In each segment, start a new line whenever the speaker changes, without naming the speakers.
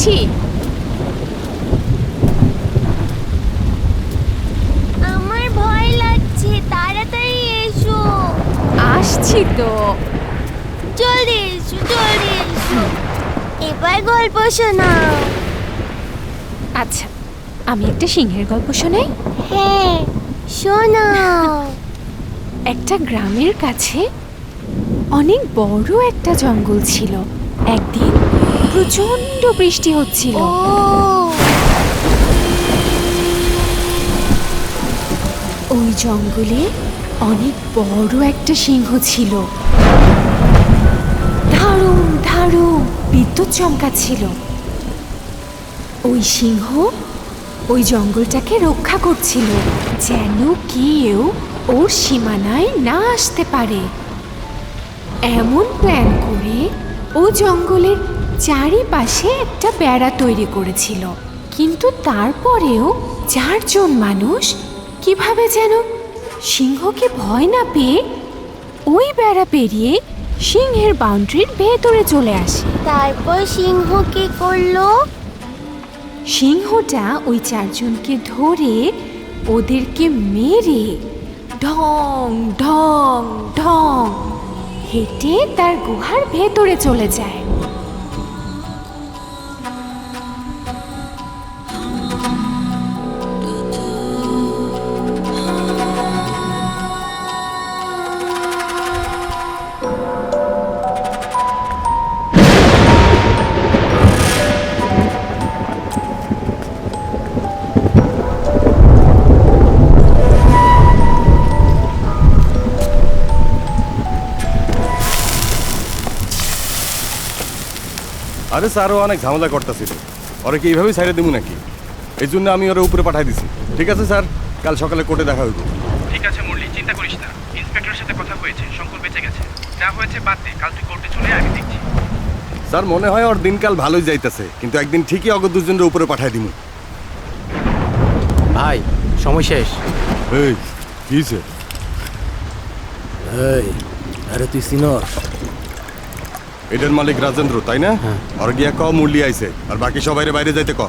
আসছি।
আমার ভয় লাগছে, তাড়াতাড়ি এসো।
আসছি তো।
জলদি এসো, জলদি এসো। এবার গল্প শোনাও।
আচ্ছা, আমি একটা সিংহের গল্প শোনাই।
হ্যাঁ, শোনাও।
একটা গ্রামের কাছে অনেক বড় একটা জঙ্গল ছিল। একদিন প্রচন্ড বৃষ্টি হচ্ছিল।
ও
ওই জঙ্গলে অনেক বড় একটা সিংহ ছিল। দারুণ দারুণ বিদ্যুৎ চমকাচ্ছিল। ওই সিংহ ওই জঙ্গলটাকে রক্ষা করছিল, যেন কেউ ওর সীমানায় না আসতে পারে। এমন প্ল্যান করে ও জঙ্গলের চারিপাশে একটা বেড়া তৈরি করেছিল। কিন্তু তারপরেও 4 জন মানুষ কিভাবে যেন সিংহকে ভয় না পেয়ে ওই বেড়া পেরিয়ে সিংহের বাউন্ডারির ভেতরে চলে আসে।
তারপর সিংহ কি করলো?
সিংহটা ওই 4 জনকে ধরে ওদেরকে মেরে ঢং ঢং ঢং হেঁটে তার গুহার ভেতরে চলে যায়।
আরে স্যারও অনেক ঝামেলা করতেছিল, ওরা কি এইভাবেই ছাইড়ে দেবো নাকি? এই জন্য আমি ওরা উপরে পাঠাই দিছি। ঠিক আছে স্যার, কাল সকালে কোর্টে দেখা হইব।
ঠিক আছে মুরলি, চিন্তা করিস না। ইন্সপেক্টরের সাথে কথা হয়েছে, শঙ্কর বেঁচে গেছে। যা হয়েছে বাদ দে, কাল তুই কোর্টে চলে আয়, আমি দেখছি।
স্যার মনে হয় ওর দিনকাল ভালোই যাইতেছে, কিন্তু একদিন ঠিকই অগ 2 জনের উপরে পাঠাই দিব।
ভাই সময় শেষ।
এই কি হইছে?
এই আরে তুই সিনস?
এটার মালিক রাজেন্দ্র, তাই না? আর গিয়া ক মুরলি আইছে, আর বাকি সবাইরে বাইরে যাইতে ক।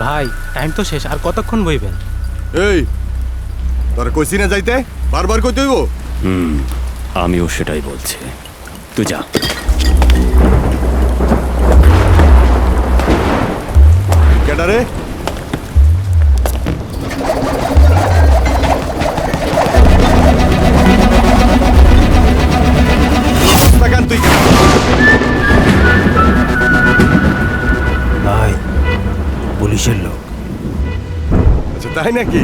ভাই টাইম তো শেষ, আর কতক্ষণ বইবেন?
এই তোর কইছি না যাইতে, বারবার কইতে হইব?
আমিও সেটাই বলছি, তুই যা।
কেডারে? তুই
ভাই পুলিশের লোক।
আচ্ছা তাই নাকি?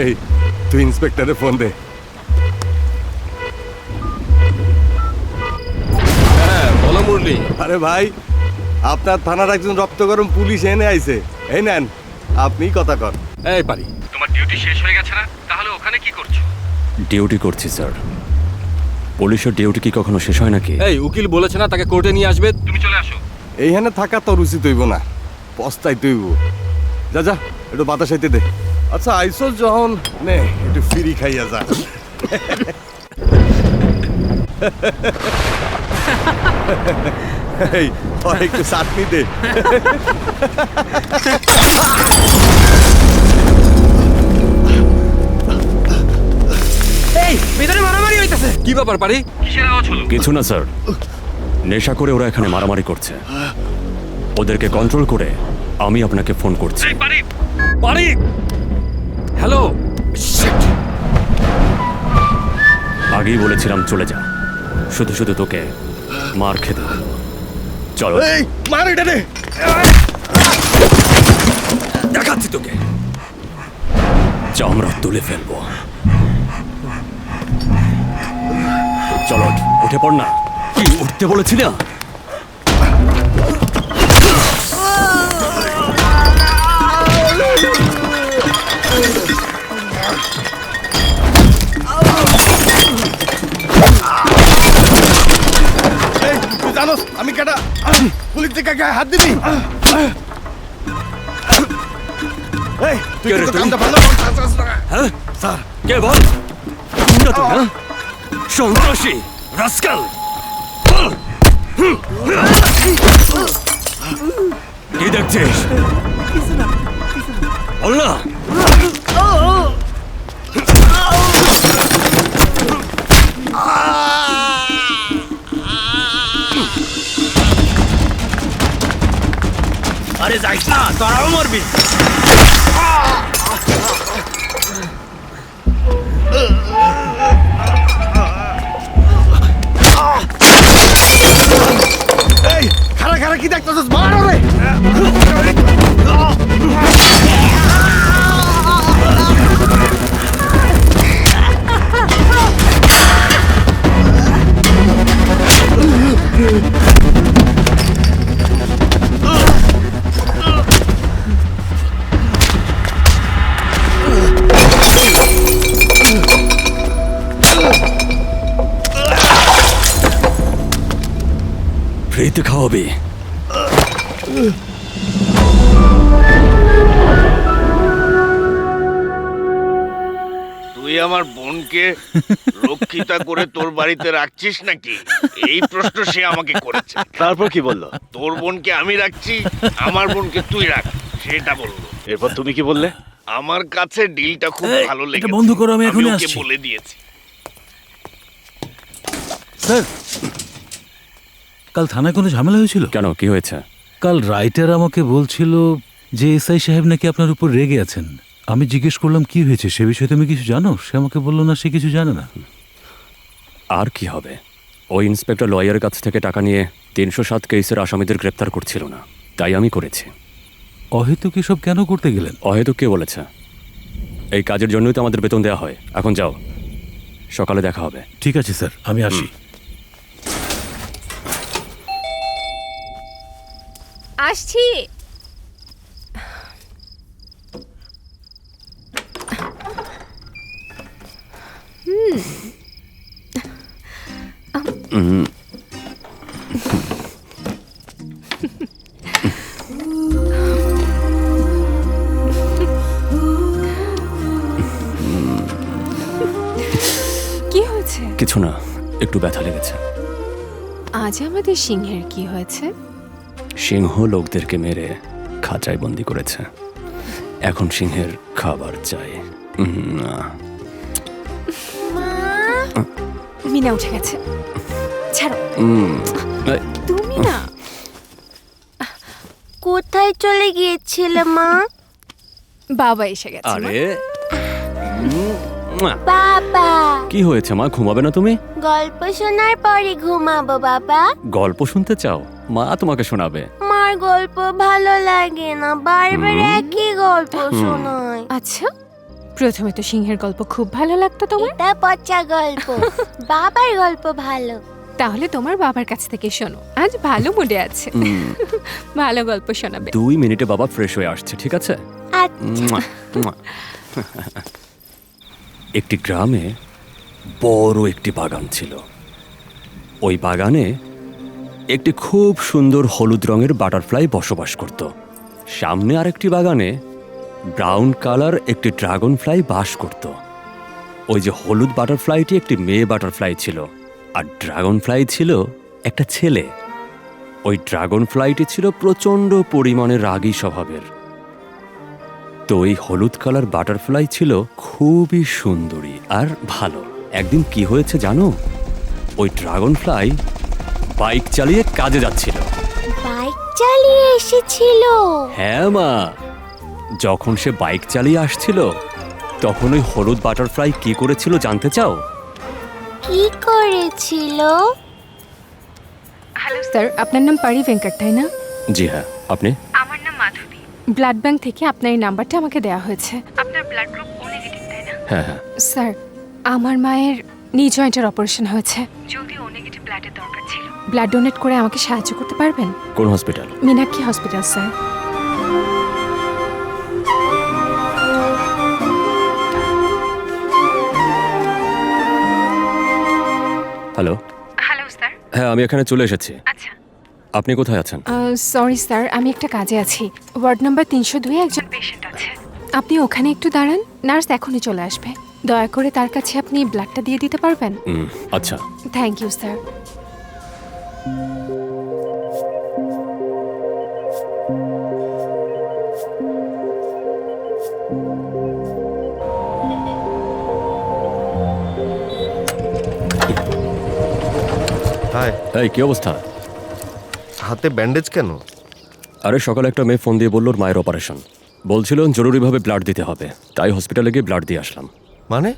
এই তুই ইন্সপেক্টরে ফোন দে।
হ্যাঁ বলো মুরলি।
আরে ভাই, আপনার থানার একজন রক্ত গরম পুলিশ এনে আইছে। এই নেন, আপনি কথা কর।
এই পারি,
তোমার ডিউটি শেষ হয়ে গেছে না? তাহলে ওখানে কি করছো?
ডিউটি করছি স্যার। পুলিশের ডিউটি কি কখনো শেষ হয় নাকি?
এই উকিল বলেছে না তাকে কোর্টে নিয়ে আসবে,
তুমি চলে আসো।
এইখানে থাকা তো উচিত হইব না, পস্তাই তৈব। যা যা, একটু বাতাস আইতে দে। আচ্ছা আইসো যখন, নে একটু ফ্রি খাইয়া যা। এই তোর একটু চাটনি দে।
এই ভিতরে মারামারি হইতাছে।
কি ব্যাপার পারি?
কিসের আওয়াজ হলো?
কিছু না স্যার, নেশা করে ওরা এখানে মারামারি করছে। ওদেরকে কন্ট্রোল করে আমি আপনাকে ফোন করছি।
এই পারি,
পারি, হ্যালো।
আগেই বলেছিলাম চলে যা, শুধু শুধু তোকে মার খেতে হলো। চলো।
এই মার এটা রে,
দেখাচ্ছি তোকে, চামড়া তুলে ফেলবো। চলো উঠে পড় না। কি উঠতে বলেছি না?
তুই জানোস আমি কেটা? পুলিশ থেকে গায়ে হাত দিবি? এই তুই
কে রে
কিন্তু
তুই?
কামটা ভালো কর।
হ্যাঁ
স্যার
কে বল? গুন্ডা তুই না? সন্ত্রাসী রাস্কাল কি দেখছিস বল না
আরে যাইস না, তোরাও মরবি।
এই খারা খারা কি দেখতেছস মারো রে
ফ্রিতে খাওয়াবি
তুই আমার বোনকে রক্ষিতা করে তোর বাড়িতে রাখছিস নাকি, এই প্রশ্ন সে আমাকে করেছে।
তারপর কি বললো?
তোর বোনকে আমি রাখছি, আমার বোনকে তুই রাখ, সেটা বললো।
এরপর তুমি কি বললে?
আমার কাছে ডিলটা খুব
এই,
ভালো
এটা
লেগেছে,
বন্ধ করো, আমি এখনই
ওকে
আসছি।
বলে দিয়েছি।
স্যার, কাল থানায় কোনো ঝামেলা হয়েছিল?
কেন কি হয়েছে?
কাল রাইটার আমাকে বলছিল যে এসআই সাহেব নাকি আপনার উপর রেগে আছেন। আমি জিজ্ঞেস করলাম কি হয়েছে, সে বিষয়ে তুমি কিছু জানো? সে আমাকে বললো না, সে কিছু জানে না।
আর কি হবে, ওই ইন্সপেক্টর লয়ারের কাছ থেকে টাকা নিয়ে 307 কেসের আসামিদের গ্রেপ্তার করছিল না, তাই আমি করেছি।
অহেতুক এসব কেন করতে গেলেন?
অহেতুক কে বলেছে? এই কাজের জন্যই তো আমাদের বেতন দেওয়া হয়। এখন যাও, সকালে দেখা হবে।
ঠিক আছে স্যার, আমি আসি।
আসছি। কি হয়েছে?
কিছু না, একটু ব্যথা লেগেছে।
আজ আমাদের সিংহের কি হয়েছে?
সিংহ লোকদেরকে মেরে খাঁচায় বন্দি করেছে, এখন সিংহের খাবার চাই।
মিনা উঠে গেছে, ছাড়ো। তুমি না,
কোথায় চলে গিয়েছিলে মা?
বাবা এসে গেছে।
আরে
বাবা,
কি হয়েছে মা, ঘুমাবে না তুমি?
গল্প শোনার পরে ঘুমাবো বাবা।
গল্প শুনতে চাও? মা তোমাকে শোনাবে।
মার গল্প ভালো লাগে না, বারবার একই গল্প শোনায়।
আচ্ছা, প্রথমে তো সিংহের গল্প খুব ভালো লাগতো তোমার।
এটা পচা গল্প, বাবার গল্প ভালো।
তাহলে তোমার বাবার কাছ থেকে শোনো, আজ ভালো মুডে আছে, ভালো গল্প শোনাবে।
2 মিনিটে বাবা ফ্রেশ হয়ে আসছে, ঠিক আছে?
আচ্ছা।
একটি গ্রামে বড় একটি বাগান ছিল। ওই বাগানে একটি খুব সুন্দর হলুদ রঙের বাটারফ্লাই বসবাস করত। সামনে আরেকটি বাগানে ব্রাউন কালার একটি ড্রাগন ফ্লাই বাস করত। ওই যে হলুদ বাটারফ্লাইটি একটি মেয়ে বাটারফ্লাই ছিল, আর ড্রাগন ফ্লাই ছিল একটা ছেলে। ওই ড্রাগন ফ্লাইটি ছিল প্রচণ্ড পরিমাণে রাগী স্বভাবের। তো ওই হলুদ কালার বাটারফ্লাই ছিল খুবই সুন্দরী আর ভালো। একদিন কি হয়েছে জানো? ওই ড্রাগন ফ্লাই বাইক চালিয়ে কাজে যাচ্ছিল।
বাইক চালিয়ে এসেছিল?
হ্যাঁ মা, যখন সে বাইক চালিয়ে আসছিল তখন ওই হলুদ বাটারফ্লাই কি করেছিল জানতে চাও?
কি করেছিল?
হ্যালো স্যার, আপনার নাম পারি ভেঙ্কট, তাই না?
জি হ্যাঁ, আপনি?
আমার নাম মাধবী। ব্লাড ব্যাংক থেকে আপনার এই নাম্বারটা আমাকে দেওয়া হয়েছে। আপনার ব্লাড গ্রুপ ও নেগেটিভ, তাই না?
হ্যাঁ হ্যাঁ।
স্যার, আমার মায়ের নি জয়েন্টের অপারেশন হয়েছে, যদি ও নেগেটিভ ব্লাডের দরকার ছিল। ব্লাড ডোনেট করে আমাকে সাহায্য করতে পারবেন?
কোন hospital?
Meenakshi hospital sir.
Hello.
Hello sir.
হ্যাঁ, আমি এখানে চলে এসেছি।
আচ্ছা।
আপনি কোথায় আছেন?
সরি স্যার, আমি একটা কাজে আছি। ওয়ার্ড নাম্বার 302 একজন পেশেন্ট আছে, আপনি ওখানে একটু দাঁড়ান, নার্স এখনই চলে আসবে। দয়া করে তার কাছে আপনি ব্লাডটা দিয়ে দিতে পারবেন?
আচ্ছা।
Thank you sir.
হাই,
এই কি অবস্থা?
হাতে ব্যান্ডেজ কেন?
আরে সকালে একটা মেয়ে ফোন দিয়ে বলল ওর মায়ের অপারেশন, বলছিল জরুরিভাবে ব্লাড দিতে হবে, তাই হসপিটালে গিয়ে ব্লাড দিয়ে আসলাম।
মানে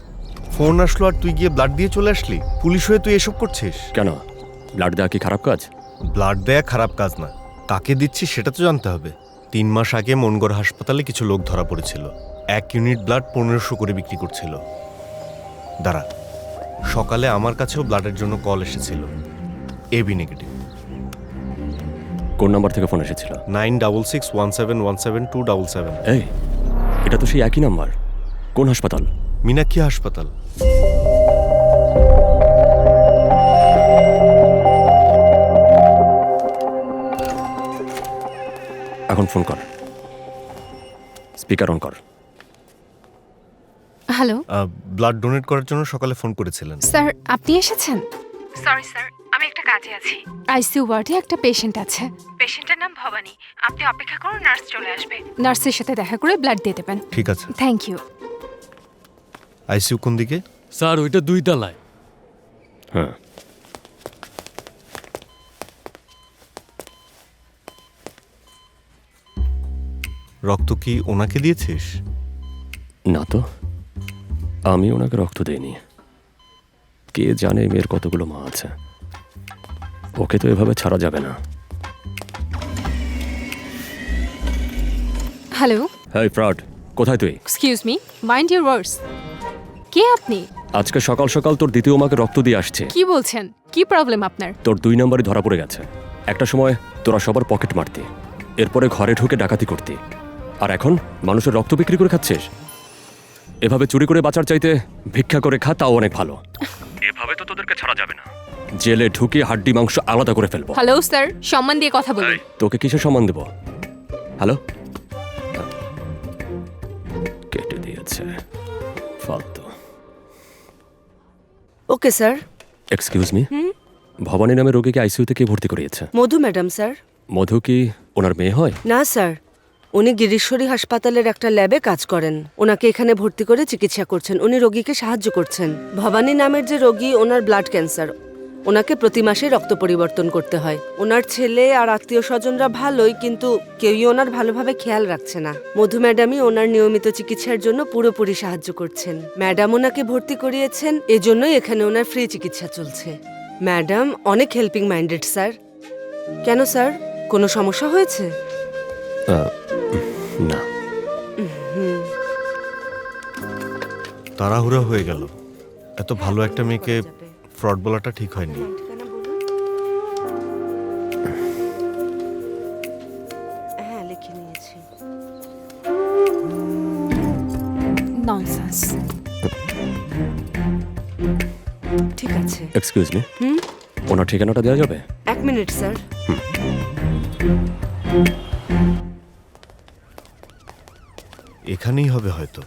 ফোন আসলো আর তুই গিয়ে ব্লাড দিয়ে চলে আসলি? পুলিশ হয়ে তুই এসব করছিস?
কেন, ব্লাড দেওয়া কি খারাপ কাজ?
ব্লাড দেয়া খারাপ কাজ না, কাকে দিচ্ছিস সেটা তো জানতে হবে। 3 মাস আগে মনগড় হাসপাতালে কিছু লোক ধরা পড়েছিল, 1 ইউনিট ব্লাড 1500 করে বিক্রি করছিল। দাঁড়া, সকালে আমার কাছেও ব্লাডের জন্য কল এসেছিল, এবি নেগেটিভ।
কোন নাম্বার থেকে ফোন এসেছিল?
9661717277।
এই, এটা তো সেই একই নাম্বার। কোন হাসপাতাল?
মীনাক্ষী হাসপাতাল।
এখন ফোন কর, স্পিকার অন কর।
হ্যালো
ব্লাড ডোনেট করার জন্য সকালে ফোন করেছিলেন।
স্যার, আপনি এসেছেন? সরি স্যার, আমি একটা কাজে আছি। আইসিইউ ওয়ার্ডে একটা পেশেন্ট আছে। পেশেন্টের নাম ভবানী। আপনি অপেক্ষা করুন, নার্স চলে আসবে। নার্সের সাথে দেখা করে ব্লাড দিয়ে দেবেন।
ঠিক আছে।
Thank you.
আইসিইউ কোন দিকে?
স্যার ওইটা 2 তলায়।
হ্যাঁ,
রক্ত কি ওনাকে দিয়েছিস?
না তো, আমি ওনাকে রক্ত দেইনি। কে জানে মেয়ের কতগুলো মা আছে, ওকে তো এভাবে ছাড়া যাবে না।
হ্যালো,
হ্যাঁ ফ্রড, কোথায় তুই?
Excuse me, mind your words. কে আপনি?
আজকে সকাল সকাল তোর দ্বিতীয় মাকে রক্ত দিয়ে আসছে।
কি বলছেন? কি প্রবলেম আপনার?
তোর 2 নাম্বারই ধরা পড়ে গেছে। একটা সময় তোরা সবার পকেট মারতি, এরপরে ঘরে ঢুকে ডাকাতি করতি, আর এখন মানুষের রক্ত বিক্রি করে খাচ্ছিস। এভাবে চুরি করে বাঁচার চাইতে ভিক্ষা করে খা, তাও অনেক ভালো। এভাবে তো তোদেরকে ছাড়া যাবে না, জেলে ঢুকিয়ে হাড্ডি মাংস আলাদা করে ফেলবো।
হ্যালো স্যার, সম্মান দিয়ে কথা বলুন।
তোকে কিসের সম্মান দেব? হ্যালো, কেটে দিয়েছে, ফালতু।
Okay sir.
Excuse me, Bhabani নামে রোগীকে আইসিইউতে কে ভর্তি করিয়েছে?
মধু ম্যাডাম স্যার।
মধু কি ওনার মেয়ে হয়?
না স্যার, উনি গিরিশ্বরী হাসপাতালের একটা ল্যাবে কাজ করেন। ওনাকে এখানে ভর্তি করে চিকিৎসা করছেন, উনি রোগীকে সাহায্য করছেন। ভবানী নামের যে রোগী, ওনার ব্লাড ক্যান্সার, ওনাকে প্রতি মাসে রক্ত পরিবর্তন করতে হয়। ওনার ছেলে আর আত্মীয় স্বজনরা ভালোই, কিন্তু কেউই ওনার ভালোভাবে খেয়াল রাখছে না। মধু ম্যাডামই ওনার নিয়মিত চিকিৎসার জন্য পুরোপুরি সাহায্য করছেন। ম্যাডাম ওনাকে ভর্তি করিয়েছেন, এজন্যই এখানে ওনার ফ্রি চিকিৎসা চলছে। ম্যাডাম অনেক হেল্পিং মাইন্ডেড স্যার। কেন স্যার, কোনো সমস্যা হয়েছে?
না।
তাড়াহুড়া হয়ে গেল, এত ভালো একটা মেয়েকে ফ্রড বলাটা ঠিক হয়নি।
হ্যাঁ, লিখে নিয়েছি।
ননসেন্স।
ঠিক আছে।
এক্সকিউজ মি, ওনার ঠিকানাটা দেওয়া যাবে?
1 মিনিট স্যার।
এখানেই হবে হয়তো।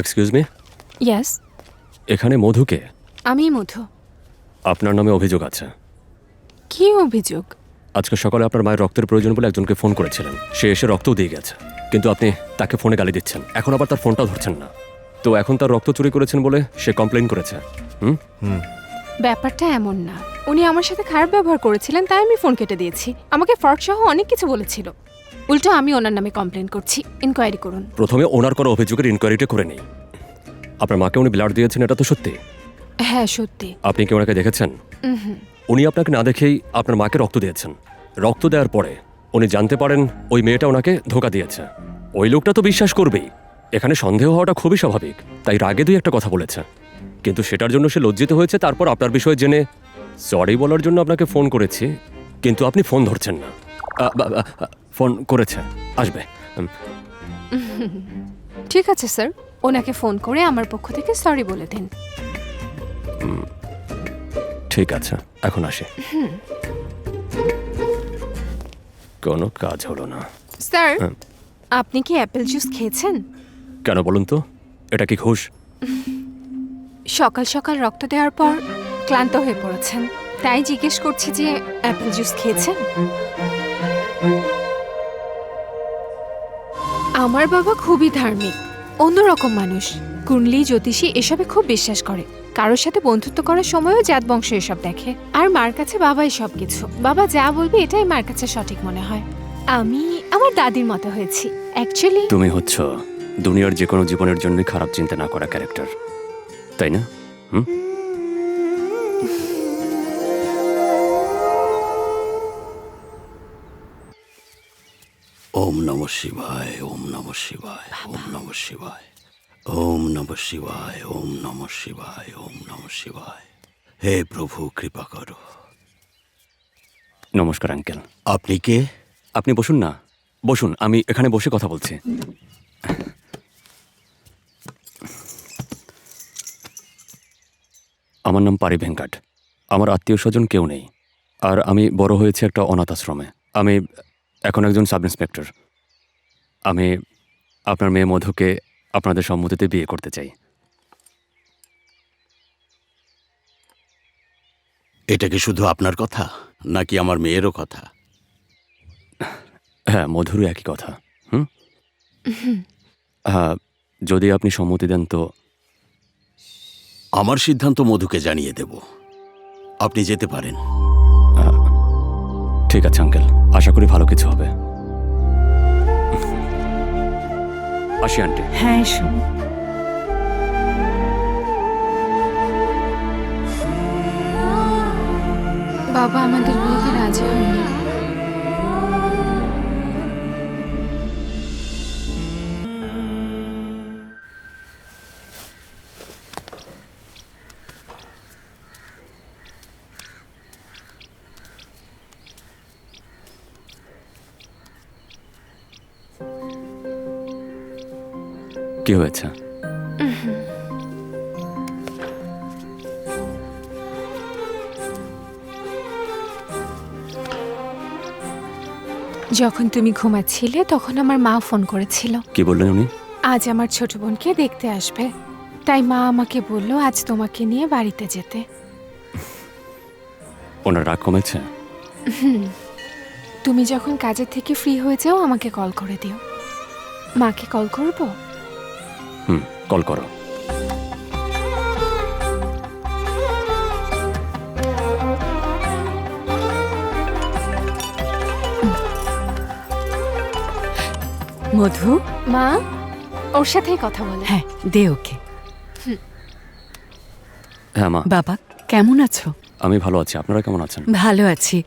এক্সকিউজ মি,
ইয়েস,
এখানে মধুকে?
আমি মধু।
আপনার নামে অভিযোগ আছে।
কি অভিযোগ?
আজকে সকালে আপনার মায়ের রক্তের প্রয়োজন বলে একজনকে ফোন করেছিলেন, সে এসে রক্তও দিয়ে গেছে, কিন্তু আপনি তাকে ফোনে গালি দিচ্ছেন, এখন আবার তার ফোনটাও ধরছেন না। তো এখন তার রক্ত চুরি করেছেন বলে সে কমপ্লেইন করেছে।
ব্যাপারটা এমন না, উনি আমার সাথে খারাপ ব্যবহার করেছিলেন, তাই আমি ফোন কেটে দিয়েছি। আমাকে ফ্রড সহ অনেক কিছু বলেছিল। উল্টো আমি ওনার নামে কমপ্লেন করছি, ইনকোয়ারি করুন।
প্রথমে ওনার কোনো অভিযোগের ইনকোয়ারিটা করে নেই। আপনার মাকে উনি ব্লাড দিয়েছেন, এটা তো সত্যি?
হ্যাঁ সত্যি।
আপনি কি ওনাকে দেখেছেন? উনি আপনাকে না দেখেই আপনার মাকে রক্ত দিয়েছেন। রক্ত দেওয়ার পরে উনি জানতে পারেন ওই মেয়েটা ওনাকে ধোঁকা দিয়েছে। ওই লোকটা তো বিশ্বাস করবেই, এখানে সন্দেহ হওয়াটা খুবই স্বাভাবিক, তাই রাগে 2 একটা কথা বলেছে, কিন্তু সেটার জন্য সে লজ্জিত হয়েছে। তারপর আপনার বিষয়ে জেনে সরি বলার জন্য আপনাকে ফোন করেছি, কিন্তু আপনি ফোন ধরছেন না। ফোন করেছে, আসবে।
ঠিক আছে স্যার, ওনাকে ফোন করে আমার পক্ষ থেকে সরি বলে দিন।
ঠিক আছে, এখন আসি। কোনো কাজ হলো না।
স্যার, আপনি কি অ্যাপেল জুস খেয়েছেন?
কেন বলুন তো, এটা কি ঘুষ?
সকাল সকাল রক্ত দেওয়ার পর ক্লান্ত হয়ে পড়েছেন, তাই জিজ্ঞেস করছি যে অ্যাপেল জুস খেয়েছেন? আমার বাবা খুবই ধার্মিক, অন্যরকম মানুষ। কুণ্ডলি, জ্যোতিষী এসবে খুব বিশ্বাস করে। কারোর সাথে বন্ধুত্ব করার সময়ও জাত বংশ এসব দেখে। আর মার কাছে বাবাই সবকিছু। বাবা যা বলবে এটাই মার কাছে সঠিক মনে হয়। আমি আমার দাদির মতো হয়েছি অ্যাকচুয়ালি।
তুমি হচ্ছ দুনিয়ার যে কোনো জীবনের জন্য খারাপ চিন্তা না করা ক্যারেক্টার, তাই না? হুম।
ওম নমঃ শিবায়, ওম নমঃ শিবায়, ওম নমঃ শিবায়, ওম নমঃ শিবায়, ওম নমঃ শিবায়, ওম নমঃ শিবায়। হে প্রভু, কৃপা করো।
নমস্কার আঙ্কেল।
আপনি কে?
আপনি বসুন না, বসুন, আমি এখানে বসে কথা বলছি। আমার নাম পারি ভেঙ্কাট। আমার আত্মীয় স্বজন কেউ নেই, আর আমি বড় হয়েছি একটা অনাথ আশ্রমে। আমি এখন একজন সাব ইন্সপেক্টর। আমি আপনার মেয়ে মধুকে আপনাদের সম্মতিতে বিয়ে করতে চাই।
এটা কি শুধু আপনার কথা, নাকি আমার মেয়েরও কথা?
হ্যাঁ, মধুরও একই কথা। হুম। হ্যাঁ, যদি আপনি সম্মতি দেন তো।
আমার সিদ্ধান্ত মধুকে জানিয়ে দেব। আপনি যেতে পারেন।
ঠিক আছে আঙ্কেল, আশা করি ভালো কিছু হবে। আসি আন্টি।
হ্যাঁ, এসো। বাবা আমাদের বিয়েতে রাজি হয়নি।
কি হয়েছে?
যখন তুমি ঘুমাচ্ছিলে তখন আমার মা ফোন করেছিল।
কি বললেন উনি?
আজ আমার ছোট বোনকে দেখতে আসবে, তাই মা আমাকে বলল আজ তোমাকে নিয়ে বাড়িতে যেতে।
ওনার রাগ কমেছে?
তুমি যখন কাজের থেকে ফ্রি হয়ে যাও আমাকে কল করে দিও। মাকে কল করবো?
হুম, কল করো।
মধু,
মা, ওর সাথেই কথা বলে।
হ্যাঁ দে ওকে।
হ্যাঁ মা।
বাবা কেমন আছো?
আমি ভালো আছি, আপনারা কেমন আছেন?
ভালো আছি।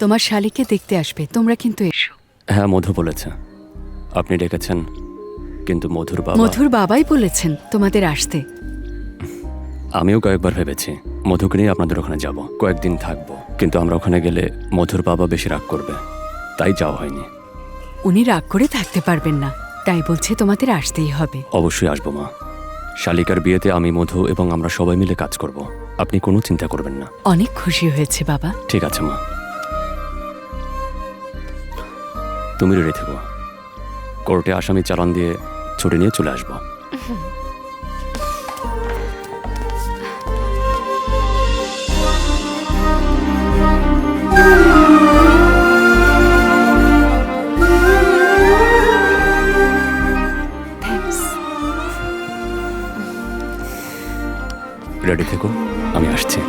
তোমার শালিকে দেখতে আসবে, তোমরা কিন্তু এসো।
হ্যাঁ, মধু বলেছে। আপনি ডেকেছেন, কিন্তু
মধুর বাবাই বলেছেন তোমাদের আসতে।
আমিও কয়েকবার ভেবেছি মধুকে নিয়ে আপনাদের ওখানে যাব, কয়েকদিন থাকবো, কিন্তু আমরা ওখানে গেলে মধুর বাবা বেশি রাগ করবে, তাই যাওয়া হয়নি।
উনি রাগ করে থাকতে পারবেন না, তাই বলছে তোমাদের আসতেই হবে।
অবশ্যই আসবো মা। শালিকার বিয়েতে আমি, মধু এবং আমরা সবাই মিলে কাজ করব, আপনি কোনো চিন্তা করবেন না।
অনেক খুশি হয়েছে বাবা।
ঠিক আছে মা, তুমি রেডি থেকো। কোর্টে আসামি চালান দিয়ে ছুটি নিয়ে চলে আসবো। রেডি থেকো, আমি আসছি।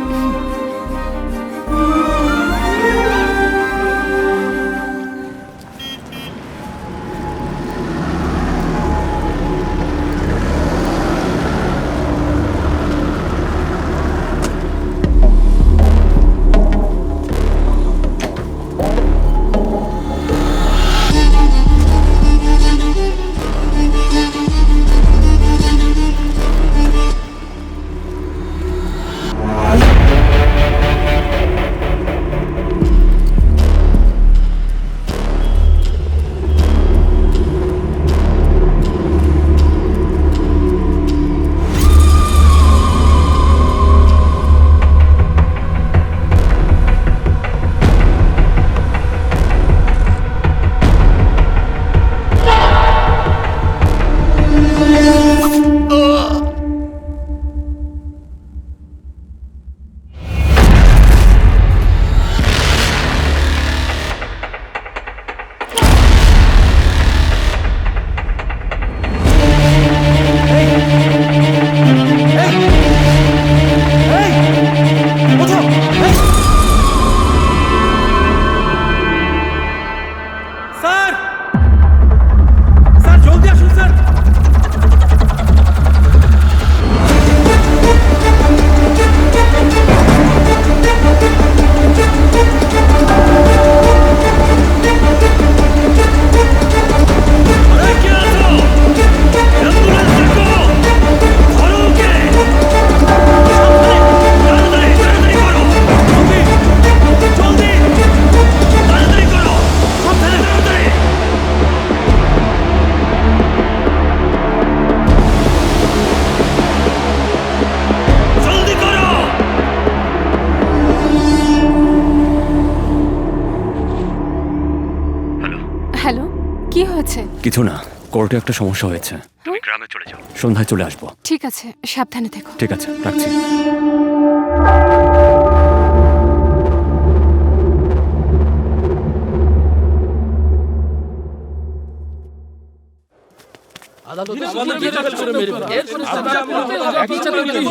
হ্যালো, কি হয়েছে?
কিছু না, কোর্টে একটা সমস্যা হয়েছে। তুমি গ্রামে চলে যাও, সন্ধ্যায় চলে আসবো।
ঠিক আছে, সাবধানে থেকো।
ঠিক আছে, রাখছি।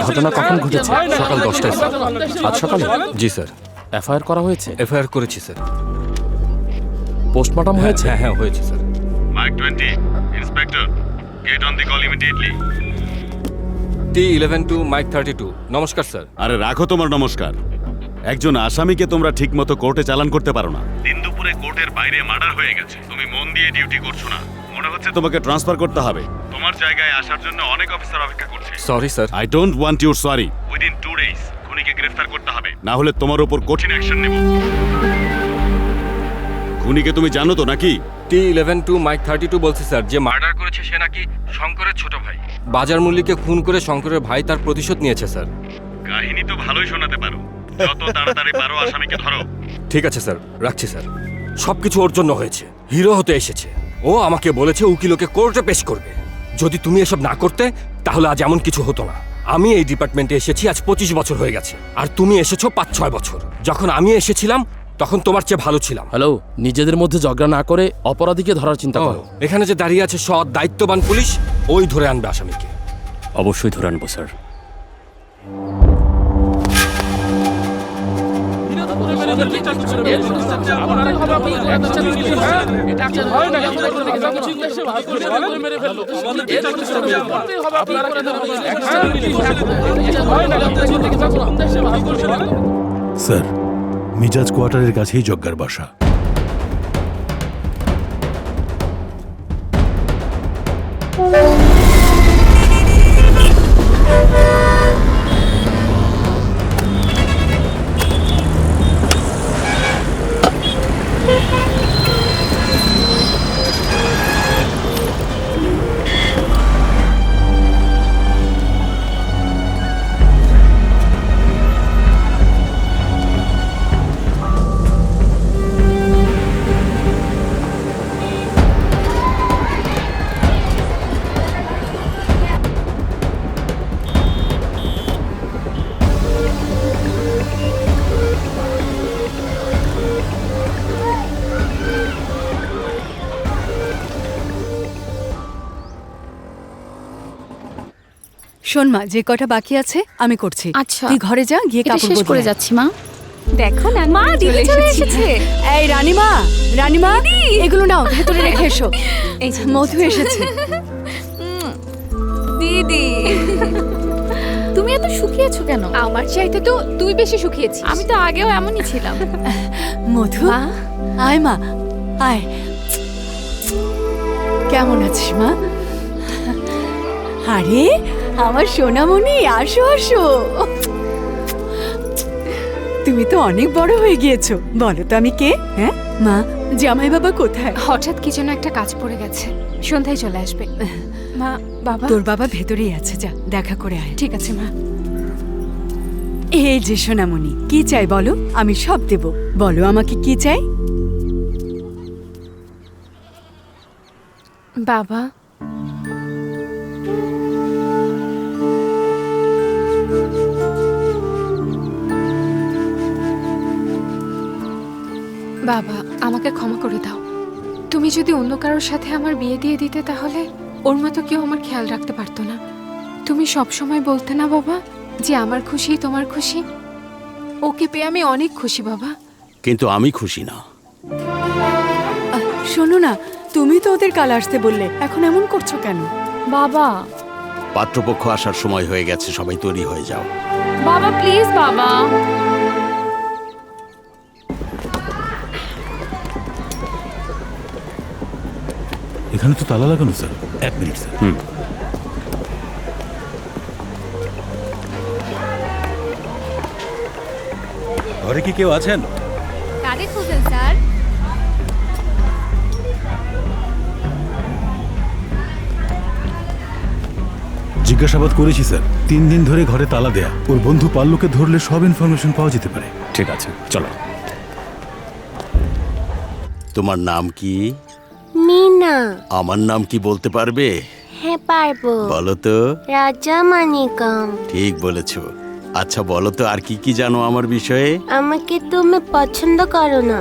ঘটনা কখন ঘটেছে?
সকাল 10টায় স্যার।
আজ সকালে?
জি স্যার।
এফআইআর করা হয়েছে?
এফআইআর করেছি স্যার।
পোস্টমর্টম হয়েছে?
হ্যাঁ হয়েছে স্যার।
Mike 20, inspector, get on the call immediately.
T11 to Mike 32। নমস্কার স্যার।
আরে রাখো তোমার নমস্কার। একজন আসামিকে তোমরা ঠিকমতো কোর্টে চালান করতে পারো না।
দিন দুপুরে কোর্টের বাইরে মার্ডার হয়ে গেছে, তুমি মন দিয়ে ডিউটি করছো না। মনে হচ্ছে
তোমাকে ট্রান্সফার করতে হবে।
তোমার জায়গায় আসার জন্য অনেক অফিসার অপেক্ষা করছে।
Sorry sir.
I don't want your sorry.
Within 2 days খুনিকে গ্রেফতার করতে হবে,
না হলে তোমার উপর কঠিন
কঠিন অ্যাকশন নেব।
খুনিকে তুমি জানো তো নাকি?
T11 to Mike 32 বলছে স্যার, যে মার্ডার করেছে সে নাকি শঙ্করের ছোট ভাই। বাজার মূল্যকে খুন করে শঙ্করের ভাই তার প্রতিশোধ নিয়েছে স্যার।
কাহিনী তো ভালোই শোনাতে পারো, যত তাড়াতাড়ি পারো আসামিকে ধরো।
ঠিক আছে স্যার, রাখছি স্যার। সবকিছু ওর জন্য হয়েছে, হিরো হতে এসেছে। ও আমাকে বলেছে উকিল ওকে কোর্টে পেশ করবে। যদি তুমি এসব না করতে তাহলে আজ এমন কিছু হতো না। আমি এই ডিপার্টমেন্টে এসেছি আজ 25 বছর হয়ে গেছে, আর তুমি এসেছো 5-6 বছর। যখন আমি এসেছিলাম তখন তোমার চেয়ে ভালো ছিলাম।
হ্যালো, নিজেদের মধ্যে ঝগড়া না করে অপরাধীকে ধরার চিন্তা করো।
এখানে যে দাঁড়িয়ে আছে সৎ দায়িত্ববান পুলিশ, ওই ধরে আনবে আসামিকে।
অবশ্যই ধরে আনবো স্যার।
স্যার, মিজাজ কোয়ার্টারের কাছেই যজ্ঞার বাসা।
শোন মা, যে কটা বাকি আছে আমি করছি।
আচ্ছা।
তুই ঘরে যা, গিয়ে কাপড়
শেষ করে
বদলে আয়।
যাচ্ছি মা।
দেখো না, মা দিদি চলে এসেছে। এই রানীমা, রানীমা এগুলো নাও, ভেতরে রেখে এসো। এই যে মধু এসেছে।
দিদি, তুমি এত শুকিয়েছো কেন? আমার চাইতে তো তুই বেশি শুকিয়েছিস। আমি তো আগেও এমনই ছিলাম।
মধু, আয় মা, আয়। কেমন আছিস মা? আরে আমার সোনামণি, আসো আসো। তুমি তো অনেক বড় হয়ে গিয়েছো। বলো তো আমি কে? হ্যাঁ মা, জামাই বাবা কোথায়?
হঠাৎ কি যেন একটা কাজ পড়ে গেছে, সন্ধ্যায় চলে আসবে। মা, বাবা?
তোর বাবা ভেতরেই আছে, যা দেখা করে আয়।
ঠিক আছে মা।
এই যে সোনামণি, কি চাই বলো, আমি সব দেব। বলো আমাকে কি চাই?
বাবা, বাবা আমাকে ক্ষমা করে দাও। তুমি যদি অন্য কারোর সাথে আমার বিয়ে দিয়ে দিতে তাহলে ওর মতো কেউ আমার খেয়াল রাখতে পারতো না। তুমি সব সময় বলতে না বাবা যে আমার খুশি তোমার খুশি। ওকে পেয়ে আমি অনেক খুশি বাবা।
কিন্তু আমি খুশি না।
শোনো না, তুমি তো ওদের কাল আসতে বললে, এখন এমন করছো কেন?
বাবা,
পাত্রপক্ষ আসার সময় হয়ে গেছে, সবাই তৈরি হয়ে যাও।
বাবা প্লিজ বাবা।
এখানে তো তালা লাগানো স্যার। 1 minute sir. ঘরে কি কেউ আছেন?
কাকে খুঁজেন স্যার?
জিজ্ঞাসাবাদ করেছি স্যার। 3 দিন ধরে ঘরে তালা দেয়া। ওর বন্ধু পাল্লুকে ধরলে সব ইনফরমেশন পাওয়া যেতে পারে।
ঠিক আছে, চলো।
তোমার নাম কি?
মিনা।
আমার নাম কি বলতে পারবে?
হ্যাঁ পারবো।
বলো তো।
রাজা মানিকম।
ঠিক বলেছো। আচ্ছা বলো তো আর কি কি জানো আমার বিষয়ে?
আমাকে তুমি পছন্দ করো না।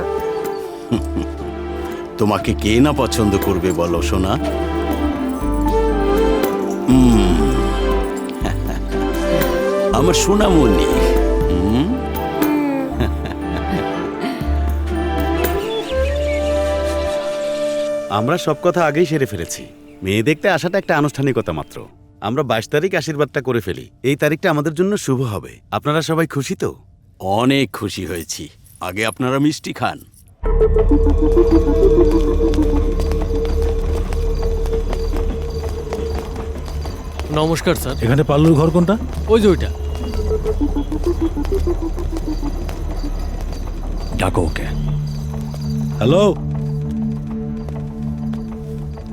তোমাকে কে না পছন্দ করবে বলো সোনা? আমার সোনামণি।
আমরা সব কথা আগেই সেরে ফেলেছি। মেয়ে দেখতে আসাটা একটা আনুষ্ঠানিকতা মাত্র। আমরা 22 তারিখ আশীর্বাদটা করে ফেলি। এই তারিখটা আমাদের জন্য শুভ হবে। আপনারা সবাই খুশি তো?
অনেক খুশি হয়েছি। আগে আপনারা মিষ্টি খান।
নমস্কার স্যার।
এখানে পাল্লুর ঘর কোনটা?
ওই যে ওইটা।
ডাকো ওকে।
হ্যালো,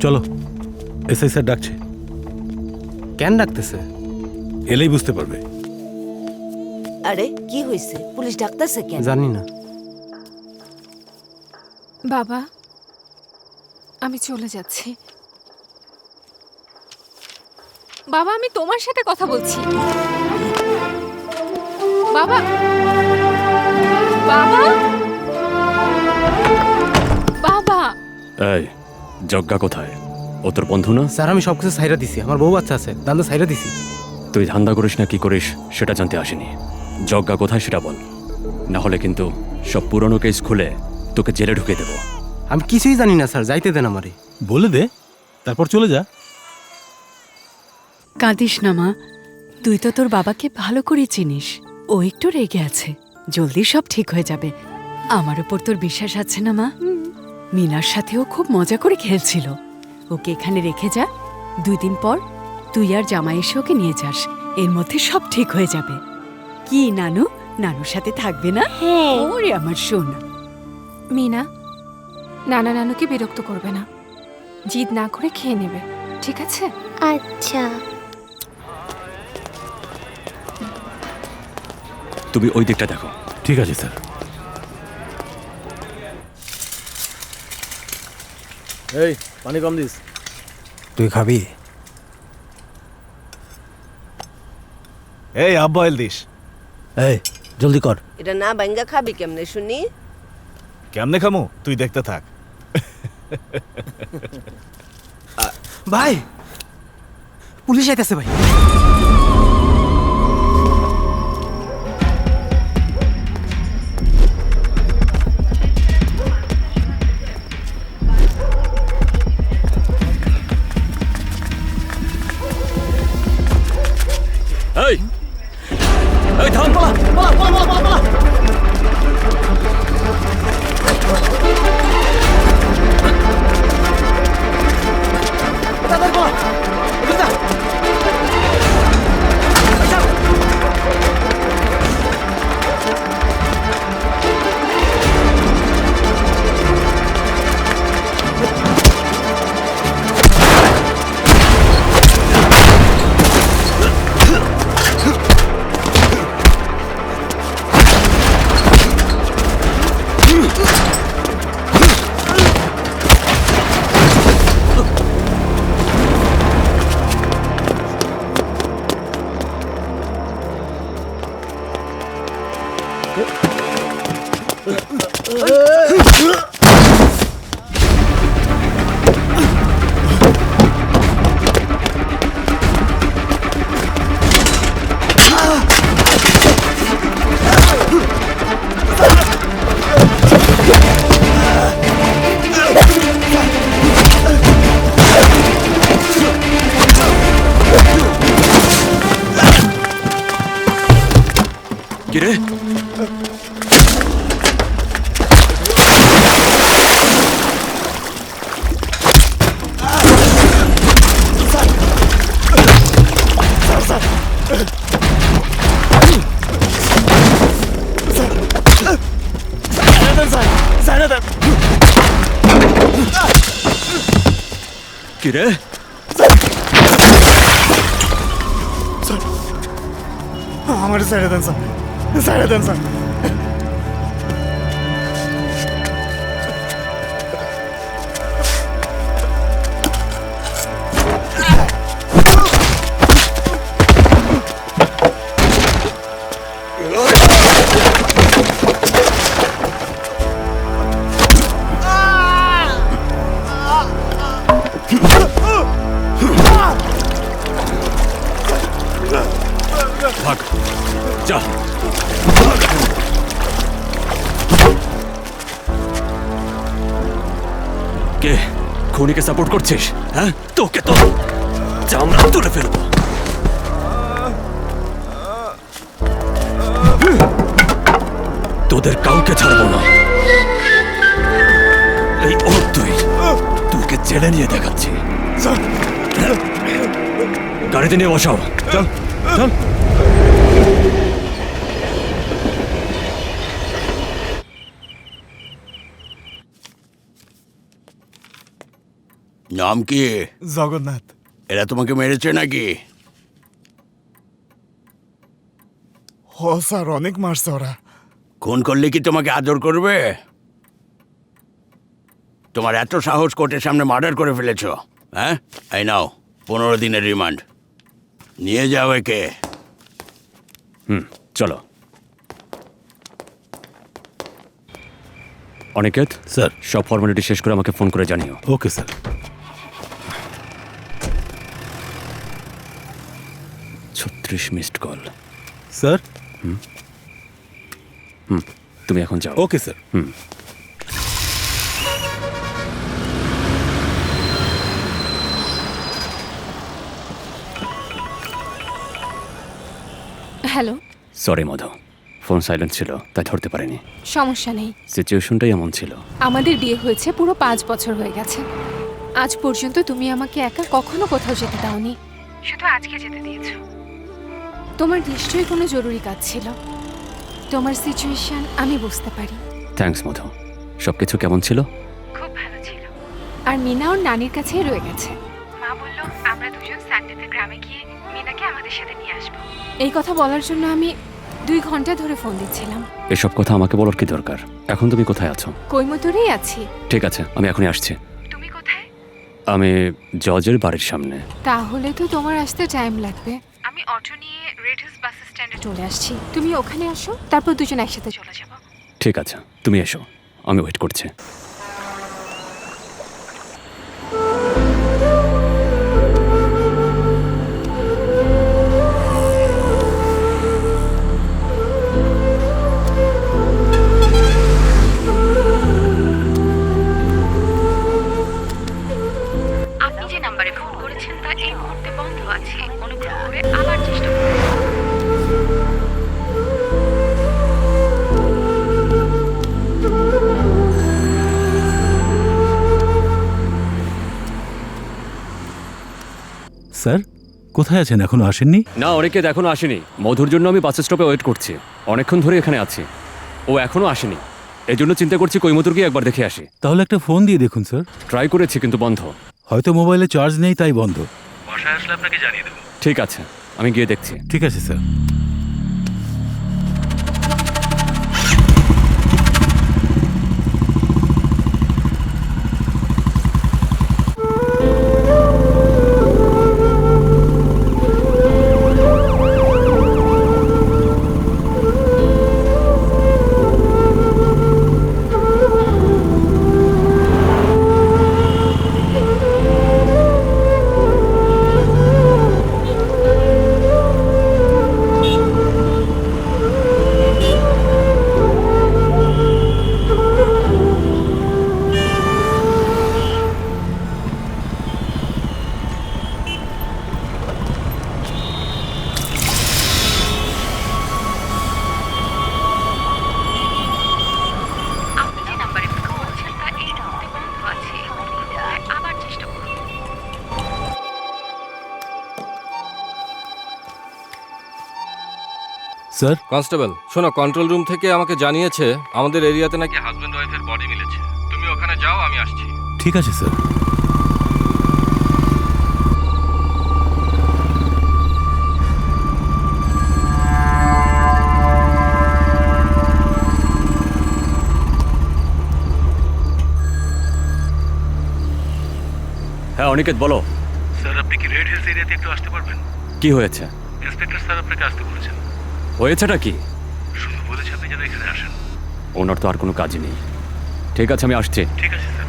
চলো, এসআই স্যার ডাকছে।
কেন ডাকতেছে?
এলেই বুঝতে পারবে।
আরে কি হয়েছে? পুলিশ ডাকতেছে কেন?
জানি না।
বাবা, আমি চলে যাচ্ছি। বাবা, আমি তোমার সাথে কথা বলছি। বাবা, বাবা, বাবা।
এই যজ্ঞা কোথায়? ও তোর বন্ধু না?
স্যার আমি সবকিছু সাইরা দিছি। আমার বউ বাচ্চা আছে, দান্দা সাইরা দিছি।
তুই ধান্দা করিস না কি করিস সেটা জানতে আসিনি। যজ্ঞা কোথায় সেটা বল, না হলে কিন্তু সব পুরনো কেস খুলে তোকে জেলে ঢুকে দেবো।
আমি কিছুই জানি না স্যার, যাইতে দেন আমারে।
বলে দে, তারপর চলে যা।
কাঁদিস না মা, তুই তো তোর বাবাকে ভালো করে চিনিস। ও একটু রেগে আছে, জলদি সব ঠিক হয়ে যাবে। আমার উপর তোর বিশ্বাস আছে না মা? মিনার সাথেও খুব মজা করে খেলছিল। ওকে এখানে রেখে যা, 2 দিন পর তুই আর জামাই এসে ওকে নিয়ে যাস। এর মধ্যে সব ঠিক হয়ে যাবে। কি নানু, নানুর সাথে থাকবে না?
হ্যাঁ।
ওরে আমার সোনা।
মিনা, নানা নানুকে বিরক্ত করবে না, জিদ না করে খেয়ে নেবে, ঠিক আছে?
আচ্ছা।
তুমি ওই দিকটা দেখো।
ঠিক আছে স্যার।
এই পানি কম দিস।
তুই খাবি?
এই হাফ বয়েল দিস। এই জলদি কর।
এটা না ভাঙ্গা খাবি কেমনে শুনি?
কেমনে খামু তুই দেখতে থাক। ভাই, পুলিশ আইতাছে ভাই।
এই এই থাম। কিরে? কিরে?
আমার ছেড়ে দেন স্যার, ছেড়ে দেন স্যার।
চল। কে খুনিকে সাপোর্ট করছিস? হ্যাঁ, তোকে তো চামড়া তুলে ফেলবো। তোদের কাউকে ছাড়বো না। এই ওর তুইকে জেলে নিয়ে দেখাচ্ছি। গাড়িতে নিয়ে বসাও। চল চল।
নাম কি?
জগন্নাথ।
এরা তোমাকে মেরেছে নাকি?
ও স্যার, অনেক মারছে ওরা।
খুন করলে কি তোমাকে আদর করবে? তোমার এত সাহস, কোর্টের সামনে মার্ডার করে ফেলেছ। হ্যাঁ, এই নাও 15 দিনের রিমান্ড। নিয়ে যাও একে।
চলো। অনিকেত
স্যার,
সব ফর্মালিটি শেষ করে আমাকে ফোন করে জানিও।
Okay sir.
36 missed call.
Sir.
তুমি এখন যাও।
Okay sir.
হ্যালো।
সরি মধু, ফোন সাইলেন্ট ছিল তাই ধরতে পারিনি।
সমস্যা নেই,
সিচুয়েশনটাই এমন ছিল।
আমাদের বিয়ে হয়েছে পুরো 5 বছর হয়ে গেছে। আজ পর্যন্ত তুমি আমাকে একা কখনো কোথাও যেতে দাওনি, শুধু আজকে যেতে দিয়েছো। তোমার নিশ্চয়ই কোনো জরুরি কাজ ছিল। তোমার সিচুয়েশন আমি বুঝতে পারি।
থ্যাঙ্কস মধু। সবকিছু কেমন ছিল?
খুব ভালো ছিল। আর মিনা ওর নানির কাছেই রয়ে গেছে। মা বলল আমরা দুজন সানডেতে গ্রামে গিয়ে মিনাকে আমাদের সাথে নিয়ে আসবো। এই কথা বলার জন্য আমি 2 ঘন্টা ধরে ফোন দিচ্ছিলাম।
এসব কথা আমাকে বলার কি দরকার? এখন তুমি কোথায় আছো?
কৈমতুরেই আছি।
ঠিক আছে, আমি এখনই আসছি।
তুমি কোথায়?
আমি জজের বাড়ির সামনে।
তাহলে তো তোমার আসতে টাইম লাগবে। আমি অটো নিয়ে রেড হিলস বাস স্ট্যান্ডে চলে আসছি। তুমি ওখানে আসো, তারপর দুজন একসাথে চলে যাব।
ঠিক আছে, তুমি এসো, আমি ওয়েট করছি।
আপনি যে নম্বরে ফোন করেছেন তা এই মুহূর্তে বন্ধ আছে। অনুগ্রহ করে আবার চেষ্টা করুন।
স্যার, কোথায় আছেন? এখনো আসেননি?
না, অনেকে এখনো আসেনি। মধুর জন্য আমি বাস স্টপে ওয়েট করছি। অনেকক্ষণ ধরে এখানে আছি, ও এখনো আসেনি। এই জন্য চিন্তা করছি কৈমতুর গিয়ে একবার দেখে আসি।
তাহলে একটা ফোন দিয়ে দেখুন স্যার।
ট্রাই করেছি কিন্তু বন্ধ।
হয়তো মোবাইলে চার্জ নেই তাই বন্ধ।
বাসায় আসলে আপনাকে জানিয়ে দেবো।
ঠিক আছে, আমি গিয়ে দেখছি।
ঠিক আছে স্যার। স্যার।
কনস্টেবল শোনো, কন্ট্রোল রুম থেকে আমাকে জানিয়েছে আমাদের এরিয়াতে নাকি হাজব্যান্ড ওয়াইফের বডি মিলেছে। তুমি ওখানে যাও, আমি আসছি।
ঠিক আছে স্যার।
হ্যাঁ অনিকেত, বলো।
স্যার, আপনি কি রেড হিলস এরিয়াতে একটু আসতে পারবেন?
কি হয়েছে?
ইন্সপেক্টর স্যার আপনাকে আসতে বলেছেন।
হয়েছেটা কি?
শুধু বলেছে আপনি যেন এখানে আসেন।
ওনার তো আর কোনো কাজই নেই। ঠিক আছে, আমি আসছি।
ঠিক আছে স্যার।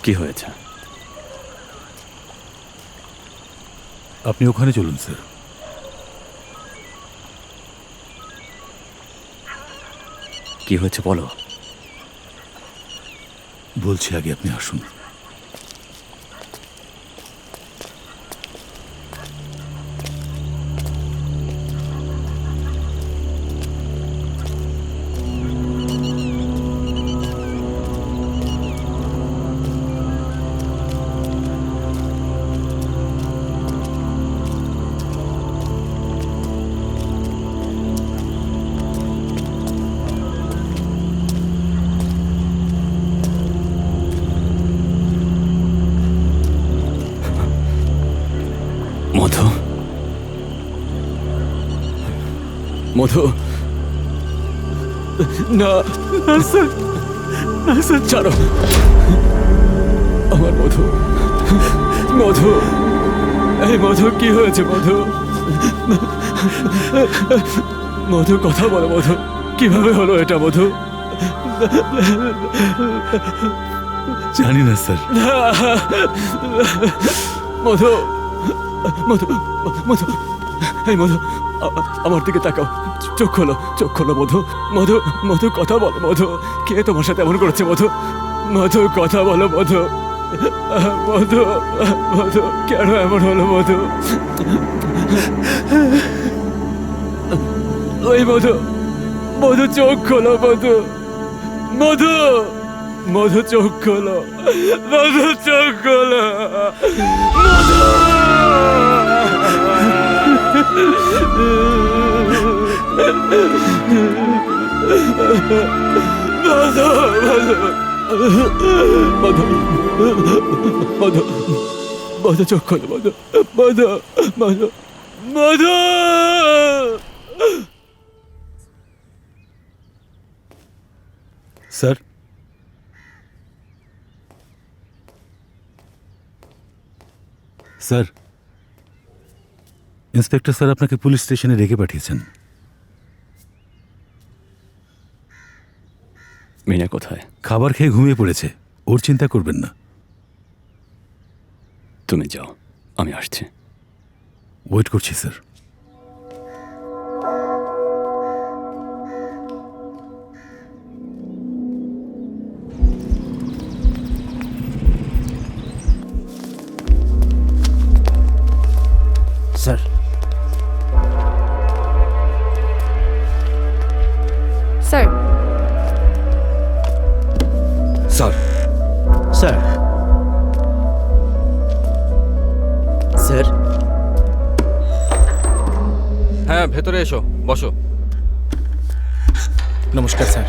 কি হয়েছে?
আপনি ওখানে চলুন স্যার।
কি হয়েছে বলো।
বলছি, আগে আপনি আসুন।
মধু, মধু, না স্যার, ছাড়ো আমার মধু। মধু, এই মধু, কি হয়েছে মধু? মধু, কথা বলো মধু, কিভাবে হলো এটা মধু?
জানি না স্যার।
মধু, মধু, মধু, এই মধু, আমার দিকে তাকাও, চোখ খোলো, চোখ খোলো মধু। মধু, মধু, কথা বলো মধু, কে তোমার সাথে এমন করেছে মধু? মধু, কথা বলো মধু। মধু, মধু, কেন এমন হলো মধু? ওই মধু, মধু, চোখ খোলো মধু। মধু, মধু, চোখ খোলো মধু, চোখ খোলো মধু। মধু, মধু, মধু, চোখ খোলো মধু, মধু, মধু, মধু।
স্যার, স্যার, ইন্সপেক্টর স্যার আপনাকে পুলিশ স্টেশনে রেখে পাঠিয়েছেন।
মিনা কোথায়?
খাবার খেয়ে ঘুমিয়ে পড়েছে, ওর চিন্তা করবেন না।
তুমি যাও, আমি আসছি।
ওয়েট করছি sir.
Sir,
sir,
sir,
sir, sir,
হ্যাঁ ভেতরে এসো, বসো।
নমস্কার স্যার।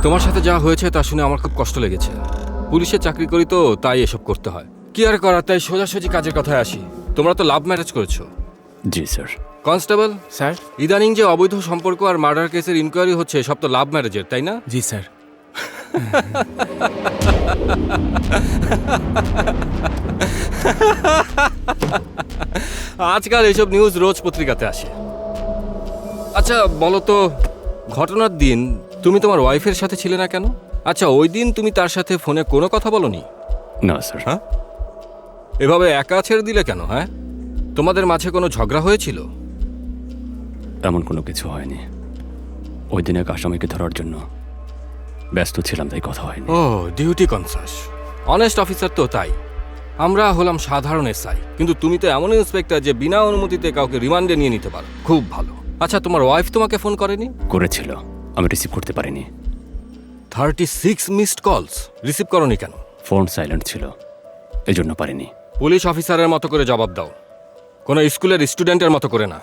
তোমার সাথে যা হয়েছে তা শুনে আমার খুব কষ্ট লেগেছে। পুলিশে চাকরি করি তো, তাই এসব করতে হয়। কি আর করার, তাই সোজাসুজি কাজের কথায় আসি। তোমরা তো লাভ ম্যারেজ করেছো।
জি স্যার।
কনস্টেবল
স্যার,
ইদানিং যে অবৈধ সম্পর্ক আর মার্ডার কেসের ইনকোয়ারি হচ্ছে, সব তো লাভ ম্যারেজের, তাই না?
জি স্যার।
আজকাল এইসব নিউজ রোজ পত্রিকাতে আসে। আচ্ছা বলো তো, ঘটনার দিন তুমি তোমার ওয়াইফের সাথে ছিলে না কেন? আচ্ছা, ওই দিন তুমি তার সাথে ফোনে কোনো কথা বলনি?
না স্যার।
হ্যাঁ, এভাবে একা ছেড়ে দিলে কেন? হ্যাঁ, তোমাদের মাঝে কোনো ঝগড়া হয়েছিল?
এমন কোনো কিছু হয়নি। ওই দিন এক আসামিকে ধরার জন্য ব্যস্ত ছিলাম, তাই কথা হয়নি।
ও, ডিউটি কনসাস। অনেস্ট অফিসার তো তাই। আমরা হলাম সাধারণ এসআই, কিন্তু তুমি তো এমন ইন্সপেক্টর যে বিনা অনুমতিতে কাউকে রিমান্ডে নিয়ে নিতে পারো। খুব ভালো। আচ্ছা, তোমার ওয়াইফ তোমাকে ফোন করেনি?
করেছিল, আমি রিসিভ করতে পারিনি।
36 মিসড কলস রিসিভ করনি কেন?
ফোন সাইলেন্ট ছিল, এজন্য পারিনি।
পুলিশ অফিসারের মতো করে জবাব দাও, কোনো স্কুলের স্টুডেন্টের মতো করে না।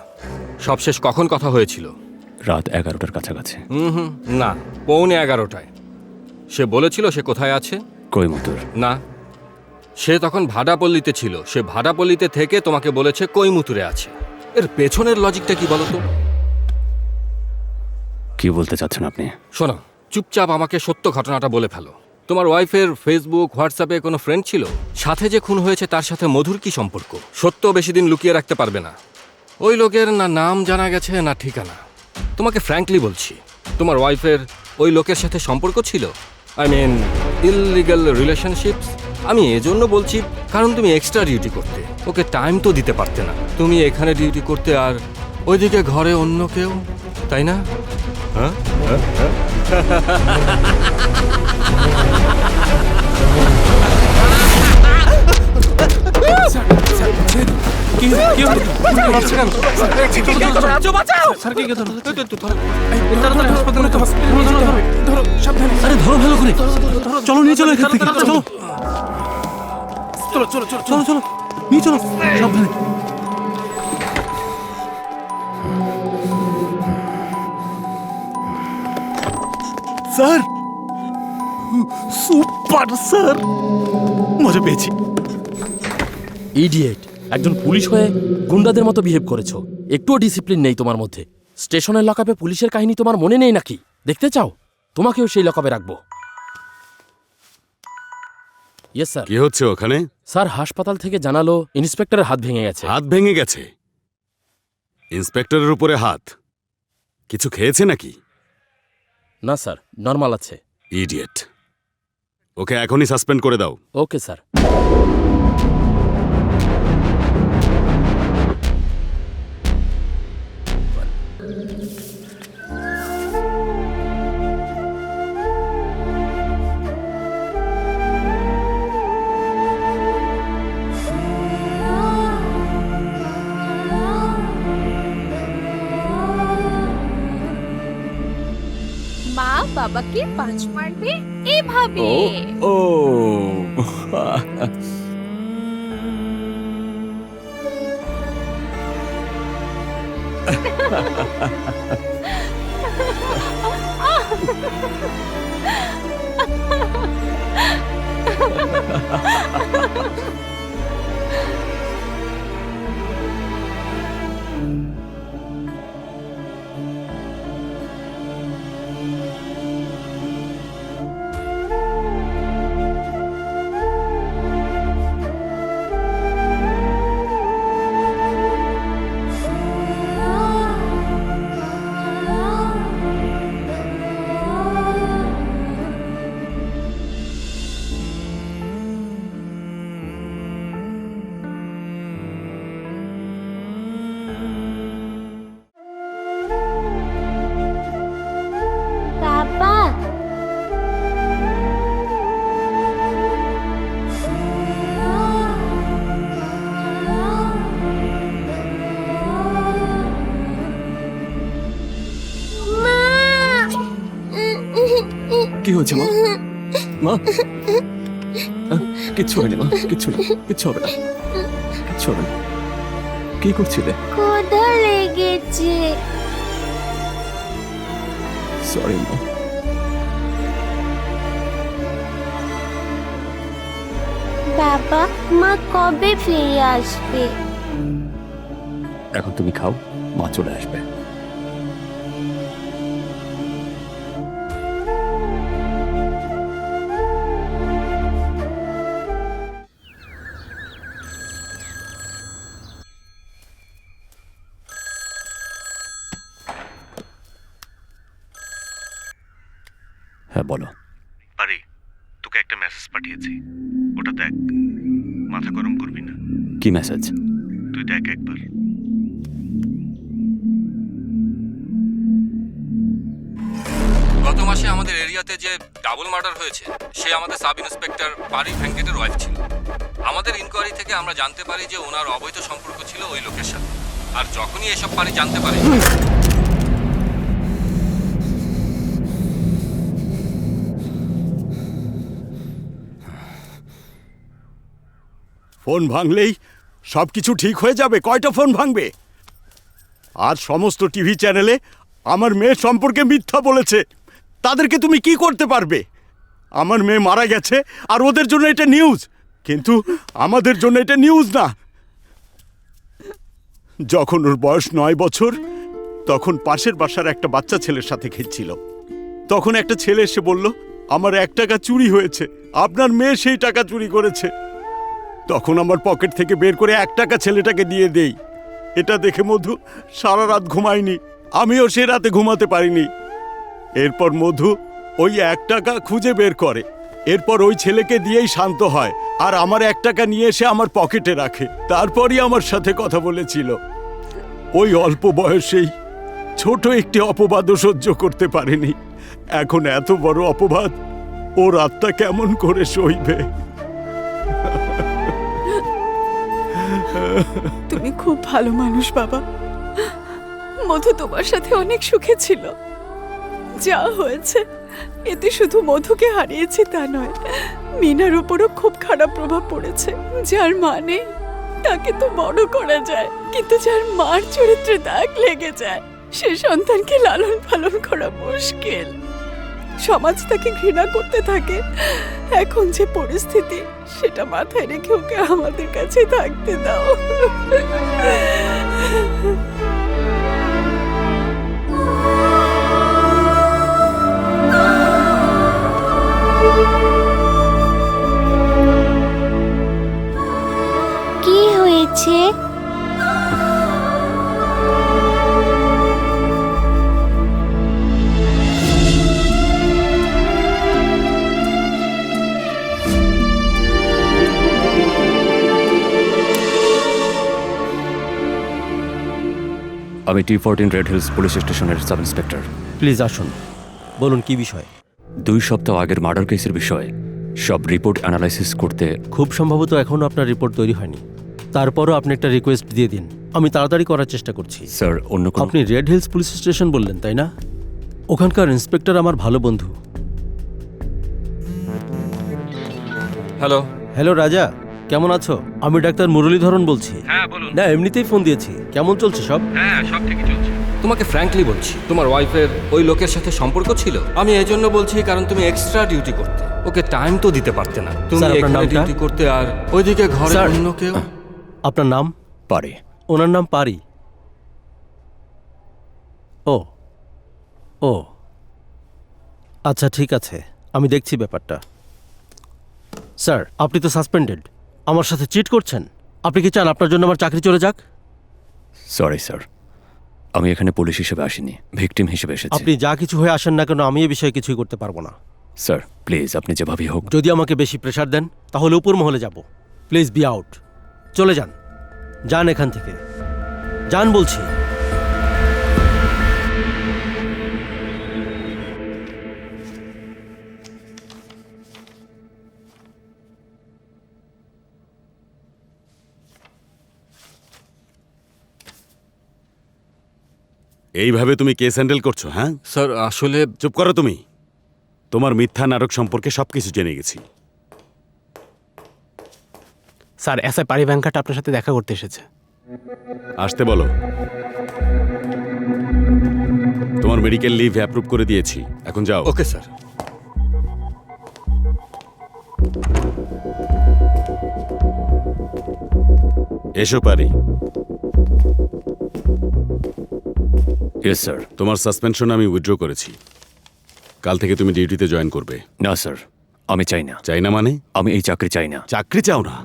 সবশেষ কখন কথা হয়েছিল?
রাত 11টার কাছাকাছি।
না, 11:15টায়। সে বলেছিল সে কোথায় আছে?
কৈমুতুর।
না, সে তখন ভাডাপল্লিতে ছিল। সে ভাডাপল্লিতে থেকে তোমাকে বলেছে কৈমুতুরে আছে। এর পেছনের লজিকটা কি বলো তো?
কি বলতে চাচ্ছেন আপনি?
শোনো, চুপচাপ আমাকে সত্য ঘটনাটা বলে ফেলো। তোমার ওয়াইফের ফেসবুক, হোয়াটসঅ্যাপে কোনো ফ্রেন্ড ছিল? সাথে যে খুন হয়েছে তার সাথে মধুর কি সম্পর্ক? সত্য বেশি দিন লুকিয়ে রাখতে পারবে না। ওই লোকের না নাম জানা গেছে না ঠিকানা। তোমাকে ফ্র্যাঙ্কলি বলছি, তোমার ওয়াইফের ওই লোকের সাথে সম্পর্ক ছিল? I mean illegal relationships. আমি এজন্য বলছি কারণ তুমি এক্সট্রা ডিউটি করতে, ওকে টাইম তো দিতে পারতে না। তুমি এখানে ডিউটি করতে আর ওইদিকে ঘরে অন্য কেউ, তাই না? হ্যাঁ হ্যাঁ হ্যাঁ।
আরে ধরো ভালো করে, চলো নিয়ে চলো এখান থেকে, চলো চলো চলো চলো চলো চলো নিয়ে চলো সাবধানে।
স্যার, সুপার স্যার, মজা পেয়েছি।
ইডিয়েট, একজন পুলিশ হয়ে গুন্ডাদের মতো বিহেভ করেছো। একটুও ডিসিপ্লিন নেই তোমার মধ্যে। স্টেশনের লকআপে পুলিশের কাহিনী তোমার মনে নেই নাকি? দেখতে চাও? তোমাকেও সেই লকআপে রাখবো। Yes sir.
কি হচ্ছে ওখানে?
স্যার, হাসপাতাল থেকে জানালো ইন্সপেক্টরের হাত ভেঙে গেছে।
হাত ভেঙে গেছে? ইন্সপেক্টরের উপরে হাত? কিছু খেয়েছে নাকি?
না স্যার, নর্মাল আছে।
ইডিয়েট, ওকে এখনই সাসপেন্ড করে দাও।
Okay sir.
মা বাবাকে পাঁচ মারবে এভাবে।
ও
বাবা,
কি হয়েছে মা? মা কিচ্ছু হয়নি মা, কিচ্ছু না, কিচ্ছু হবে না, কিচ্ছু হবে না। কি করছিলে?
ক্ষুধা লেগেছে।
সরি মা।
বাবা, মা কবে ফিরে আসবে?
এখন তুমি খাও, মা চলে আসবে। হ্যাঁ বলো।
পারি, তোকে একটা মেসেজ পাঠিয়েছি, ওটা দেখ। মাথা গরম করবি না।
কি মেসেজ?
তুই দেখ একবার।
গত মাসে আমাদের এরিয়াতে যে ডাবল মার্ডার হয়েছে, সে আমাদের সাব ইন্সপেক্টর পারি ভেঙ্কটের ওয়াইফ ছিল। আমাদের ইনকোয়ারি থেকে আমরা জানতে পারি যে ওনার অবৈধ সম্পর্ক ছিল ওই লোকের সাথে। আর যখনই এসব পারি জানতে পারি,
ফোন ভাঙলেই সব কিছু ঠিক হয়ে যাবে? কয়টা ফোন ভাঙবে? আর সমস্ত টিভি চ্যানেলে আমার মেয়ের সম্পর্কে মিথ্যা বলেছে। তাদেরকে তুমি কি করতে পারবে? আমার মেয়ে মারা গেছে আর ওদের জন্য এটা নিউজ, কিন্তু আমাদের জন্য এটা নিউজ না। যখন ওর বয়স 9 বছর, তখন পাশের বাসার একটা বাচ্চা ছেলের সাথে খেলছিল। তখন একটা ছেলে এসে বলল, আমার 1 টাকা চুরি হয়েছে, আপনার মেয়ে সেই টাকা চুরি করেছে। তখন আমার পকেট থেকে বের করে 1 টাকা ছেলেটাকে দিয়ে দেই। এটা দেখে মধু সারা রাত ঘুমায়নি, আমিও সে রাতে ঘুমাতে পারিনি। এরপর মধু ওই 1 টাকা খুঁজে বের করে, এরপর ওই ছেলেকে দিয়েই শান্ত হয়, আর আমার 1 টাকা নিয়ে এসে আমার পকেটে রাখে। তারপরই আমার সাথে কথা বলেছিল। ওই অল্প বয়সেই ছোট একটি অপবাদও সহ্য করতে পারেনি। এখন এত বড় অপবাদ ওর আত্মা কেমন করে সইবে?
তুমি খুব ভালো মানুষ বাবা। মধু তোমার সাথে অনেক সুখে ছিল। যা হয়েছে এতে শুধু মধুকে হারিয়েছি তা নয়, মিনার উপরও খুব খারাপ প্রভাব পড়েছে। যার মানে তাকে তো বড় করা যায়, কিন্তু যার মার চরিত্রে দাগ লেগে যায় সে সন্তানকে লালন পালন করা মুশকিল। সমাজ তাকে ঘৃণা করতে থাকে। এখন যে পরিস্থিতি সেটা মাথায় রেখে ওকে আমাদের কাছে থাকতে দাও।
কি হয়েছে?
আমি T14 রেড হিলস পুলিশ স্টেশনের সাব ইন্সপেক্টর।
প্লিজ আসুন, বলুন কি বিষয়?
2 সপ্তাহ আগের মার্ডার কেসের বিষয়ে সব রিপোর্ট অ্যানালাইসিস করতে।
খুব সম্ভবত এখনও আপনার রিপোর্ট তৈরি হয়নি। তারপরও আপনি একটা রিকোয়েস্ট দিয়ে দিন, আমি তাড়াতাড়ি করার চেষ্টা করছি।
স্যার, অন্য কোনো?
আপনি রেড হিলস পুলিশ স্টেশন বললেন, তাই না? ওখানকার ইন্সপেক্টর আমার ভালো বন্ধু।
হ্যালো।
হ্যালো রাজা, কেমন আছো? আমি ডাক্তার মুরলীধরন বলছি।
হ্যাঁ বলুন।
না, এমনিতেই ফোন দিয়েছি। কেমন চলছে সব?
হ্যাঁ, সব ঠিকই চলছে। তোমাকে ফ্র্যাঙ্কলি বলছি, তোমার ওয়াইফের ওই লোকের সাথে সম্পর্ক ছিল। আমি এই জন্য বলছি কারণ তুমি এক্সট্রা ডিউটি করতে, ওকে টাইম তো দিতে পারতে না। তুমি
স্যার, আপনার
এখানে
নামটা?
ডিউটি করতে আর ওইদিকে ঘরে
স্যার,
অন্য কেউ।
আপনার নাম?
পারি।
ওনার নাম পারি। ও ও আচ্ছা, ঠিক আছে, আমি দেখছি ব্যাপারটা। স্যার, আপনি তো সাসপেন্ডেড। আমার সাথে চিট করছেন। আপনি কি চান আপনার জন্য আমার চাকরি চলে যাক?
সরি স্যার, আমি এখানে পুলিশ হিসেবে আসিনি, ভিকটিম হিসেবে এসেছি।
আপনি যা কিছু হয়ে আসেন না কেন, আমি এ বিষয়ে কিছুই করতে পারবো না।
স্যার প্লিজ, আপনি যেভাবেই হোক।
যদি আমাকে বেশি প্রেশার দেন তাহলে উপর মহলে যাব। Please be out. চলে যান, যান এখান থেকে, যান বলছি।
এইভাবে তুমি কেস হ্যান্ডেল করছো? হ্যাঁ
স্যার, আসলে
চুপ করো তুমি। তোমার মিথ্যা নাটক সম্পর্কে সবকিছু জেনে গেছি।
স্যার, এসআই পারি ব্যাংকাট আপনার সাথে দেখা করতে এসেছে।
আসতে বলো। তোমার মেডিকেল লিভ অ্যাপ্রুভ করে দিয়েছি, এখন যাও।
Okay sir.
এসো পারি।
Yes sir.
তোমার সাসপেনশন আমি উইথড্র করেছি। কাল থেকে তুমি ডিউটিতে জয়েন করবে।
না স্যার, আমি চাই না।
চাই না মানে?
আমি এই চাকরি চাই না।
চাকরি চাও না?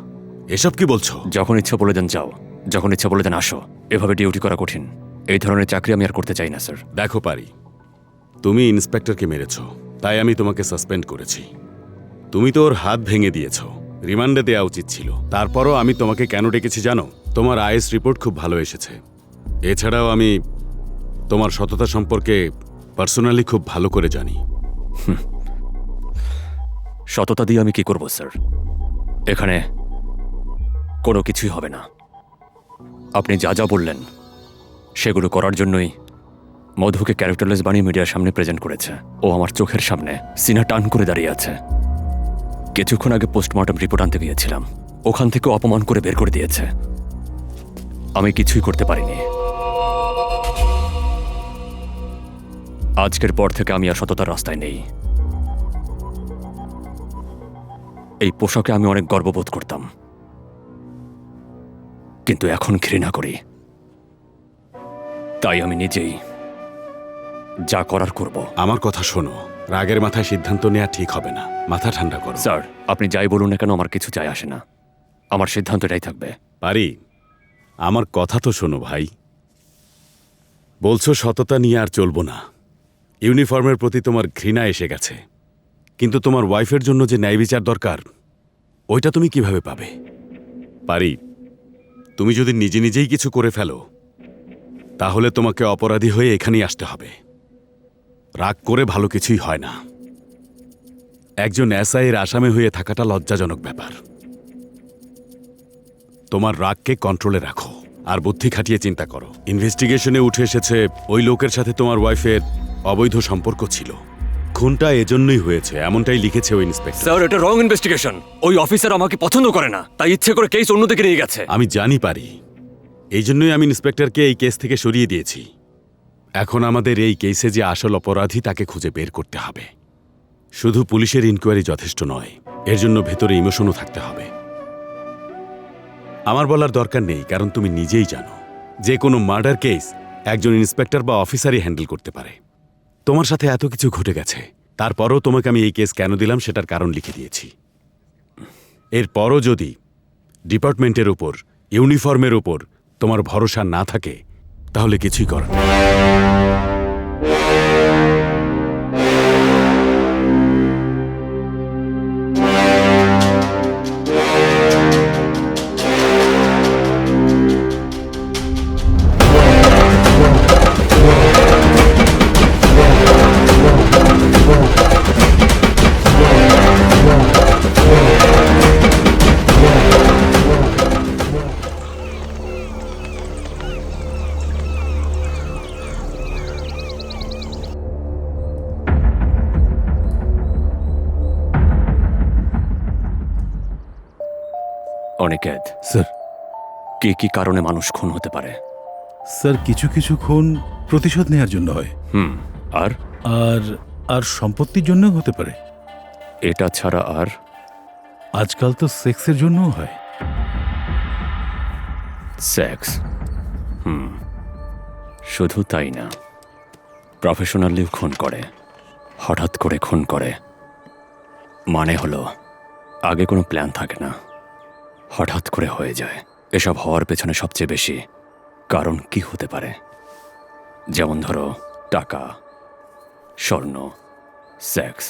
এসব কি বলছো?
যখন ইচ্ছা বলে দেন যাও, যখন ইচ্ছা বলে দেন আসো। এভাবে ডিউটি করা কঠিন। এই ধরনের চাকরি আমি আর করতে চাই না স্যার।
দেখো পারি, তুমি ইন্সপেক্টরকে মেরেছ, তাই আমি তোমাকে সাসপেন্ড করেছি। তুমি তো ওর হাত ভেঙে দিয়েছ, রিমান্ডে দেওয়া উচিত ছিল। তারপরও আমি তোমাকে কেন ডেকেছি জানো? তোমার আইএস রিপোর্ট খুব ভালো এসেছে। এছাড়াও আমি তোমার সততা সম্পর্কে পার্সোনালি খুব ভালো করে জানি।
সততা দিয়ে আমি কি করব স্যার? এখানে কোনো কিছুই হবে না। আপনি যা যা বললেন সেগুলো করার জন্যই মধুকে ক্যারেক্টারলেস বানিয়ে মিডিয়ার সামনে প্রেজেন্ট করেছে। ও আমার চোখের সামনে সিনা টান করে দাঁড়িয়ে আছে। কিছুক্ষণ আগে পোস্টমর্টম রিপোর্ট আনতে গিয়েছিলাম, ওখান থেকে অপমান করে বের করে দিয়েছে। আমি কিছুই করতে পারিনি। আজকের পর থেকে আমি আর সততার রাস্তায় নেই। এই পোশাকে আমি অনেক গর্ববোধ করতাম, কিন্তু এখন ঘৃণা করি। তাই আমি নিজেই যা করার করব।
আমার কথা শোনো, রাগের মাথায় সিদ্ধান্ত নেওয়া ঠিক হবে না। মাথা ঠান্ডা করো।
স্যার, আপনি যাই বলুন না কেন আমার কিছু যায় আসে না। আমার সিদ্ধান্ত এটাই থাকবে।
পারি, আমার কথা তো শোনো ভাই। বলছো সততা নিয়ে আর চলবো না, ইউনিফর্মের প্রতি তোমার ঘৃণা এসে গেছে, কিন্তু তোমার ওয়াইফের জন্য যে ন্যায় বিচার দরকার ওইটা তুমি কিভাবে পাবে? পারি, তুমি যদি নিজে নিজেই কিছু করে ফেলো তাহলে তোমাকে অপরাধী হয়ে এখানেই আসতে হবে। রাগ করে ভালো কিছুই হয় না। একজন এসআইয়ের আসামি হয়ে থাকাটা লজ্জাজনক ব্যাপার। তোমার রাগকে কন্ট্রোলে রাখো আর বুদ্ধি খাটিয়ে চিন্তা করো। ইনভেস্টিগেশনে উঠে এসেছে ওই লোকের সাথে তোমার ওয়াইফের অবৈধ সম্পর্ক ছিল। খুনটা এজন্যই হয়েছে, এমনটাই লিখেছে ওই ইন্সপেক্টর।
স্যার, এটা রং ইনভেস্টিগেশন। ওই অফিসার আমাকে পছন্দ করে না, তাই ইচ্ছে করে কেস অন্যদিকে নিয়ে গেছে।
আমি জানি পারি, এই জন্যই আমি ইন্সপেক্টরকে এই কেস থেকে সরিয়ে দিয়েছি। এখন আমাদের এই কেসে যে আসল অপরাধী তাকে খুঁজে বের করতে হবে। শুধু পুলিশের ইনকোয়ারি যথেষ্ট নয়, এর জন্য ভেতরে ইমোশনও থাকতে হবে। আমার বলার দরকার নেই, কারণ তুমি নিজেই জানো যে কোনো মার্ডার কেস একজন ইন্সপেক্টর বা অফিসারই হ্যান্ডেল করতে পারে। তোমার সাথে এত কিছু ঘটে গেছে, তারপরও তোমাকে আমি এই কেস কেন দিলাম সেটার কারণ লিখে দিয়েছি। এরপরও যদি ডিপার্টমেন্টের উপর, ইউনিফর্মের উপর তোমার ভরসা না থাকে তাহলে কিছুই করার নেই।
অনিকেত,
স্যার।
কি কি কারণে মানুষ খুন হতে পারে?
স্যার, কিছু কিছু খুন প্রতিশোধ নেওয়ার জন্য হয়।
আর
আর আর সম্পত্তির জন্য হতে পারে।
এটা ছাড়া আর?
আজকাল তো সেক্সের জন্যও হয়।
সেক্স? শুধু তাই না, প্রফেশনালিও খুন করে, হঠাৎ করে খুন করে। মানে হলো আগে কোনো প্ল্যান থাকে না, হঠাৎ করে হয়ে যায়। এসব হওয়ার পেছনে সবচেয়ে বেশি কারণ কি হতে পারে? যেমন ধরো টাকা, স্বর্ণ, সেক্স,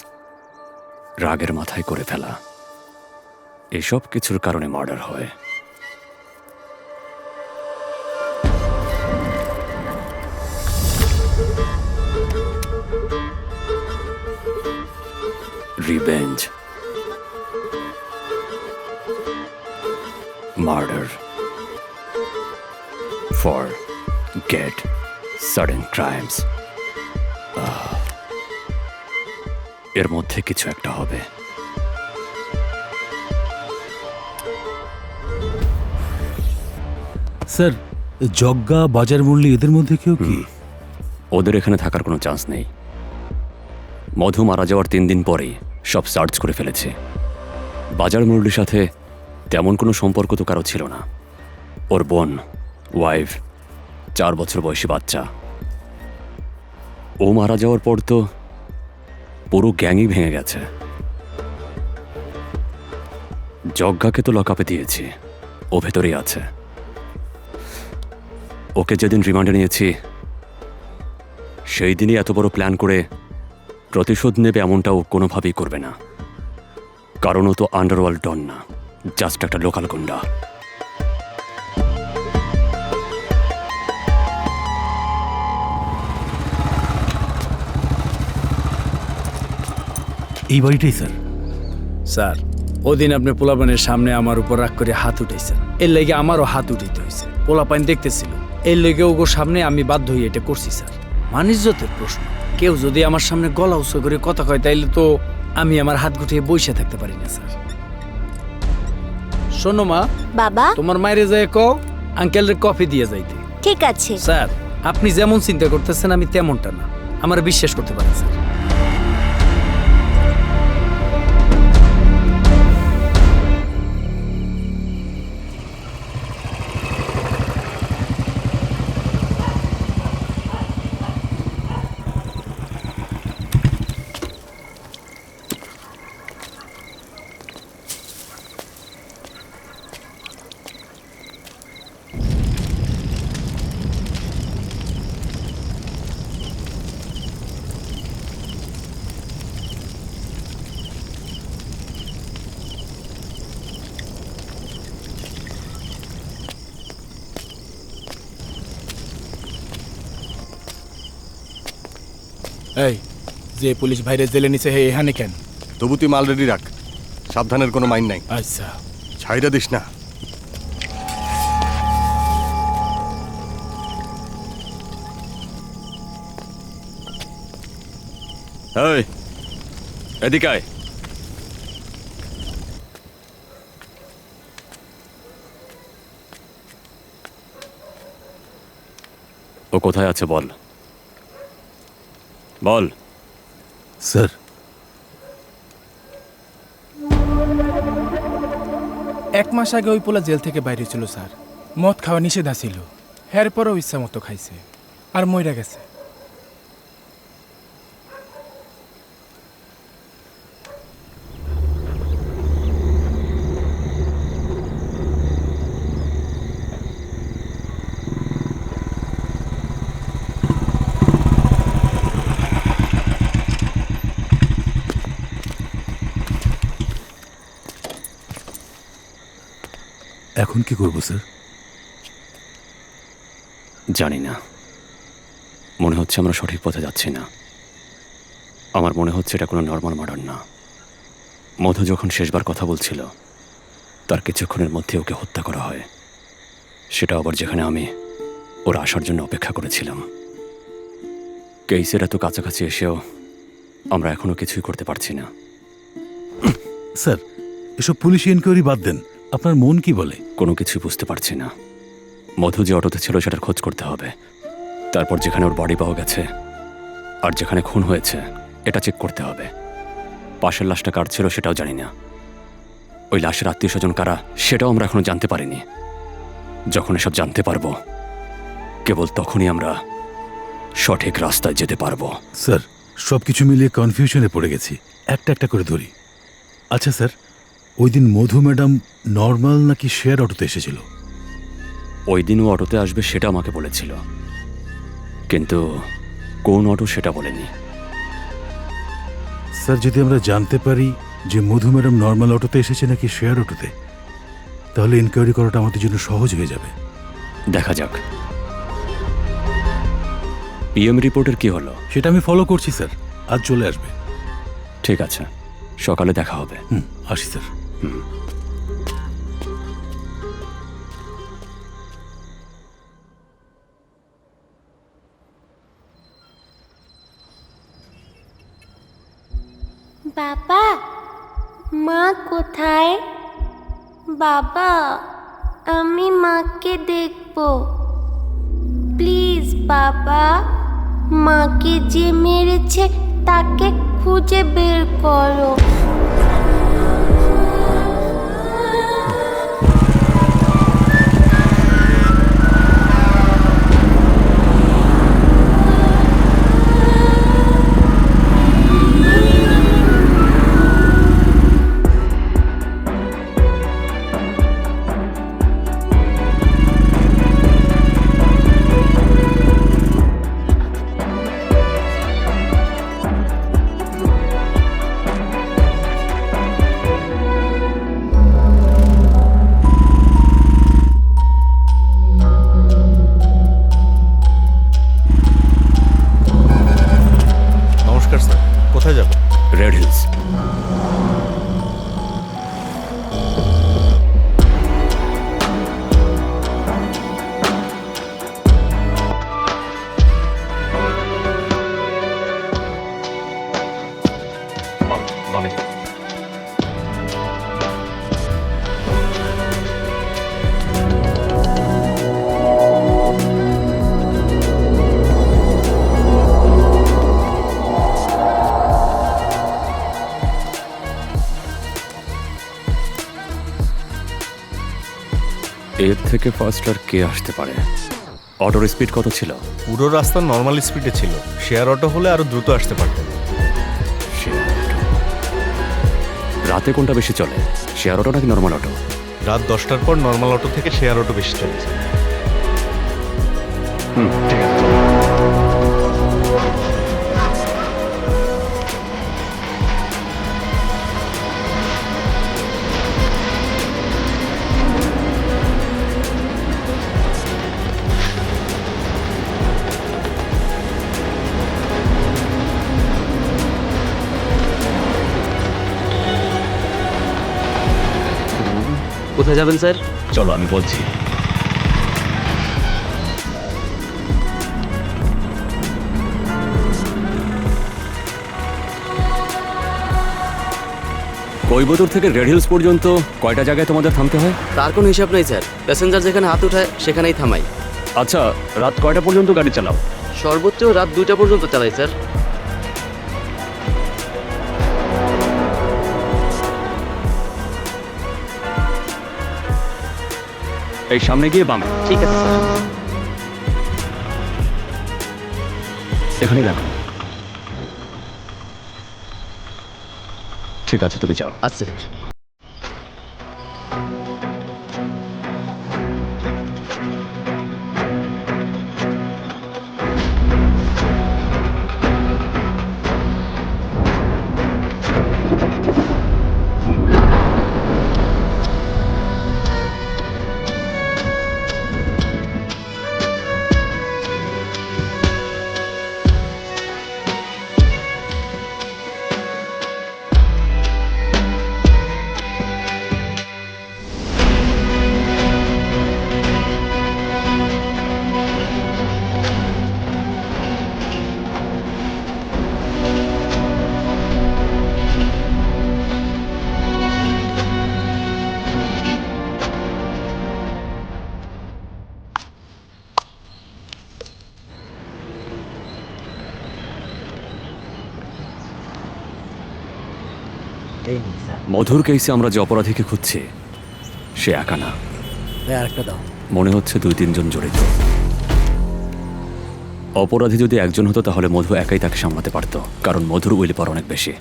রাগের মাথায় করে ফেলা। এসব কিছুর কারণে মার্ডার হয়। Revenge, murder, forget sudden crimes. এর মধ্যে কিছু একটা হবে।
স্যার, জগ্গা, বাজার মুরলি এদের মধ্যে কেউ কি?
ওদের এখানে থাকার কোনো চান্স নেই। মধু মারা যাওয়ার 3 দিন পরেই সব সার্চ করে ফেলেছে। বাজার মুরলির সাথে তেমন কোনো সম্পর্ক তো কারো ছিল না। ওর বোন, ওয়াইফ, 4 বছর বয়সী বাচ্চা। ও মারা যাওয়ার পর তো পুরো গ্যাংই ভেঙে গেছে। জগ্গাকে তো লকআপে দিয়েছি, ও ভেতরেই আছে। ওকে যেদিন রিমান্ডে নিয়েছি সেই দিনই এত বড় প্ল্যান করে প্রতিশোধ নেবে এমনটা ও কোনোভাবেই করবে না। কারণ ও তো আন্ডারওয়ার্ল্ড ডন না, জাস্ট একটা লোকাল গুন্ডা।
এই বাড়িটাই স্যার।
স্যার, ওদিন আপনি পোলাপানের সামনে আমার উপর রাগ করে হাত উঠাইছেন, এর লেগে আমারও হাত উঠাইতে হয়েছে। পোলাপান দেখতেছিল, এর লেগে ওগো সামনে আমি বাধ্য হয়ে এটা করছি স্যার। মানিজ্যতের প্রশ্ন। কেউ যদি আমার সামনে গলা উঁচু করে কথা কয় তাইলে তো আমি আমার হাত গুটিয়ে বসে থাকতে পারি না স্যার। শোনো মা,
বাবা,
তোমার মায়েরে যায় কও আঙ্কেলের কফি দিয়ে যাইতে।
ঠিক আছে
স্যার, আপনি যেমন চিন্তা করতেছেন আমি তেমনটা না, আমার বিশ্বাস করতে পারেন স্যার।
এই যে পুলিশ ভাইরে জেলে নিছে হে এখানে কেন?
তবু তুই মাল রেডি রাখ, সাবধানের কোনো মাইন নাই।
আচ্ছা
ছাইরা দিস না।
এই এদিকে আয়। ও কোথায় আছে বল, বল।
স্যার,
এক মাস আগে ওই পোলা জেল থেকে বাইরে ছিল স্যার। মদ খাওয়া নিষেধ ছিল, এর পরেও ইচ্ছা মতো খাইছে আর মইরা গেছে।
এখন কি করবো স্যার?
জানি না, মনে হচ্ছে আমরা সঠিক পথে যাচ্ছি না। আমার মনে হচ্ছে এটা কোনো নর্মাল মার্ডার না। মধু যখন শেষবার কথা বলছিল তার কিছুক্ষণের মধ্যে ওকে হত্যা করা হয়, সেটা আবার যেখানে আমি ওর আসার জন্য অপেক্ষা করেছিলাম। কেসের এত কাছাকাছি এসেও আমরা এখনো কিছুই করতে পারছি না।
স্যার, এসব পুলিশ এনকোয়ারি বাদ দেন, আপনার মন কি বলে?
কোনো কিছুই বুঝতে পারছি না। মধু যে অটোতে ছিল সেটার খোঁজ করতে হবে, তারপর যেখানে ওর বডি পাওয়া গেছে আর যেখানে খুন হয়েছে এটা চেক করতে হবে। পাশের লাশটা কার ছিল সেটাও জানি না। ওই লাশের আত্মীয় স্বজন কারা সেটাও আমরা এখনো জানতে পারিনি। যখন এসব জানতে পারবো কেবল তখনই আমরা সঠিক রাস্তায় যেতে পারবো।
স্যার, সবকিছু মিলিয়ে কনফিউশনে পড়ে গেছি, একটা একটা করে ধরি। আচ্ছা স্যার, ওই দিন মধু ম্যাডাম নর্মাল নাকি শেয়ার অটোতে এসেছিল?
ওই দিনও অটোতে আসবে সেটা আমাকে বলেছিল, কিন্তু কোন অটো সেটা বলেনি।
স্যার, যদি আমরা জানতে পারি যে মধু ম্যাডাম নর্মাল অটোতে এসেছে নাকি শেয়ার অটোতে, তাহলে ইনকোয়ারি করাটা আমাদের জন্য সহজ হয়ে যাবে।
দেখা যাক। পিএম রিপোর্টের কি হলো?
সেটা আমি ফলো করছি স্যার, আজ চলে আসবে।
ঠিক আছে, সকালে দেখা হবে।
আসি স্যার।
বাবা, মা কোথায়? বাবা, আমি মাকে দেখব প্লিজ। বাবা, মাকে যে মেরেছে তাকে খুঁজে বের করো।
নমস্কার স্যার, কোথায় যাব?
Red hills. এর থেকে ফার্স্ট আর কে আসতে পারে? অটোর স্পিড কত ছিল?
পুরো রাস্তা নর্মাল স্পিডে ছিল, শেয়ার অটো হলে আরো দ্রুত আসতে পারতেন।
রাতে কোনটা বেশি চলে, শেয়ার অটো নাকি নর্মাল অটো?
রাত 10টার পর নর্মাল অটো থেকে শেয়ার অটো বেশি চলেছে।
ঠিক আছে।
কোথায় যাবেন স্যার?
চলো আমি বলছি। কৈবতর থেকে রেড হিলস পর্যন্ত কয়টা জায়গায় তোমাদের থামতে হয়?
তার কোনো হিসাব নেই স্যার, প্যাসেঞ্জার যেখানে হাত উঠায় সেখানেই থামাই।
আচ্ছা, রাত কয়টা পর্যন্ত গাড়ি চালাও?
সর্বোচ্চ রাত 2টা পর্যন্ত চালাই স্যার।
এই সামনে গিয়ে বামে।
ঠিক আছে স্যার।
এখানেই রাখো। ঠিক আছে, তুমি যাও।
আচ্ছা।
মধুর কেসে আমরা যে অপরাধীকে খুঁজছি সে একা না,
আরেকটা দাও।
মনে হচ্ছে 2-3 জন জড়িত। অপরাধী যদি একজন হতো তাহলে মধু একাই তাকে সামলাতে পারত, কারণ মধুর উইল পাওয়ার অনেক বেশি।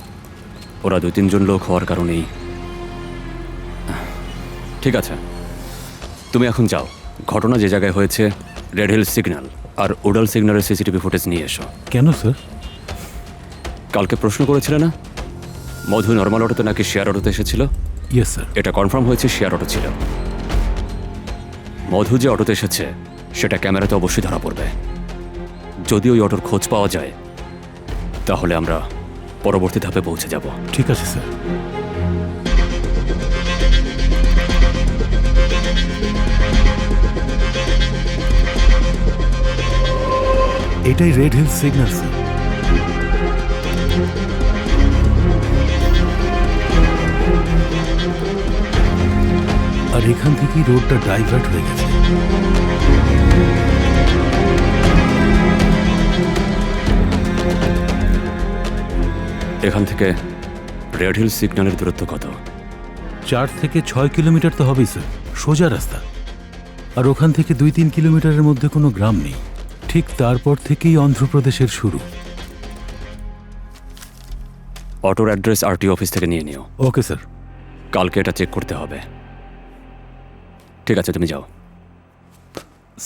ওরা 2-3 জন লোক হওয়ার কারণেই। ঠিক আছে, তুমি এখন যাও, ঘটনা যে জায়গায় হয়েছে রেড হিল সিগন্যাল আর উডাল সিগন্যালের সিসিটিভি ফুটেজ নিয়ে এসো।
কেন স্যার?
কালকে প্রশ্ন করেছিলে না মধু নর্মাল অটোতে নাকি শেয়ার অটোতে এসেছিল?
Yes sir.
এটা কনফার্ম হয়েছে শেয়ার অটো ছিল। মধু যে অটোতে এসেছে সেটা ক্যামেরাতে অবশ্যই ধরা পড়বে। যদি ওই অটোর খোঁজ পাওয়া যায় তাহলে আমরা পরবর্তী ধাপে পৌঁছে যাব।
ঠিক আছে স্যার। এটাই রেড হিল সিগন্যাল স্যার। আর এখান থেকেই রোডটা ডাইভার্ট হয়ে গেছে।
এখান থেকে রেড হিল সিগন্যালের দূরত্ব কত?
4 থেকে 6 কিলোমিটার তো হবেই স্যার, সোজা রাস্তা। আর ওখান থেকে 2-3 কিলোমিটারের মধ্যে কোনো গ্রাম নেই। ঠিক তারপর থেকেই অন্ধ্রপ্রদেশের শুরু।
অটোর অ্যাড্রেস আরটি অফিস থেকে নিয়ে নিও।
Okay sir.
কালকে এটা চেক করতে হবে। ঠিক আছে, তুমি যাও।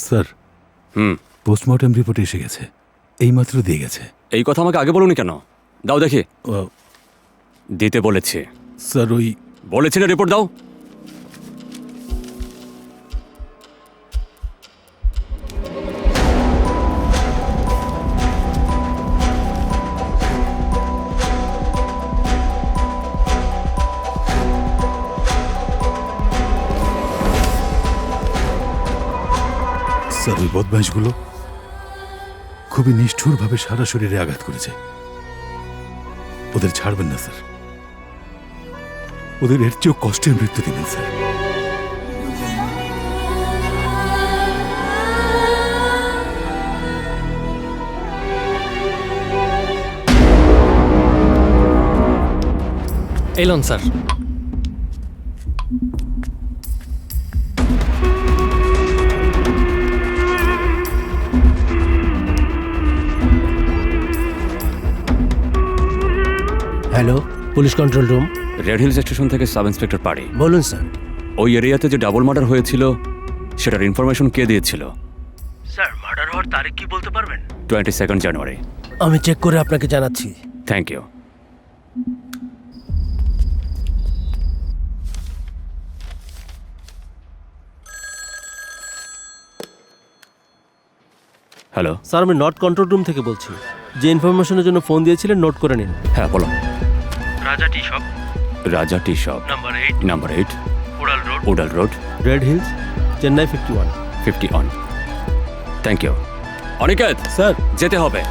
স্যার, পোস্টমর্টম রিপোর্ট এসে গেছে, এইমাত্র দিয়ে গেছে।
এই কথা আমাকে আগে বলুনি কেন? দাও দেখি। দিতে বলেছে
স্যার। ওই
বলেছি না, রিপোর্ট দাও।
স্যার, ওই বদমাইশগুলো খুবই নিষ্ঠুরভাবে সারা শরীরে আঘাত করেছে। ওদের ছাড়বেন না স্যার, ওদের এর চেয়েও কষ্টের মৃত্যু দেবেন sir.
Elon sir.
Hello, police control room.
Red hills station থেকে সাব ইন্সপেক্টর পাড়ি।
বলুন স্যার।
ওই এরিয়াতে যে ডাবল মার্ডার হয়েছিল সেটার ইনফরমেশন কে দিয়েছিল?
স্যার, মার্ডার হওয়ার তারিখ কি বলতে পারবেন?
22 জানুয়ারি।
আমি চেক করে আপনাকে জানাচ্ছি।
Thank you. হ্যালো
স্যার, আমি নর্থ কন্ট্রোল রুম থেকে বলছি। যে ইনফরমেশনের জন্য ফোন দিয়েছিলেন নোট করে নিন।
হ্যাঁ বলো।
রাজা টি শপ,
রাজা টি শপ,
নাম্বার 8,
নাম্বার 8,
উড়াল রোড,
উডাল road,
Red Hills, Chennai 51।
51। Thank you. Aniket
sir,
যেতে হবে।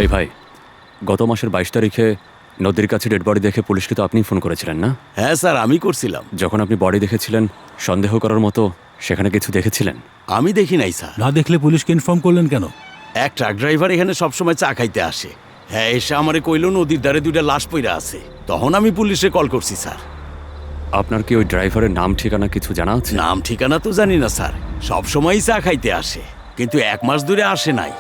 এই ভাই, গত মাসের 22 তারিখে নদীর কাছে ডেড বডি দেখে পুলিশকে তো আপনিই ফোন করেছিলেন না?
হ্যাঁ স্যার, আমি করছিলাম।
যখন আপনি বডি দেখেছিলেন, সন্দেহ করার মতো সেখানে কিছু দেখেছিলেন?
আমি দেখি নাই স্যার।
না দেখলে পুলিশকে ইনফর্ম করলেন কেন?
এক ট্রাক ড্রাইভার এখানে সবসময় চা খাইতে আসে। হ্যাঁ, এসে আমারে কইল নদীর ধারে 2টা লাশ পইরা আছে। তখন আমি পুলিশে কল করছি স্যার।
আপনার কি ওই ড্রাইভারের নাম ঠিকানা কিছু জানা আছে?
নাম ঠিকানা তো জানি না স্যার, সবসময়ই চা খাইতে আসে, কিন্তু 1 মাস ধরে আসে নাই।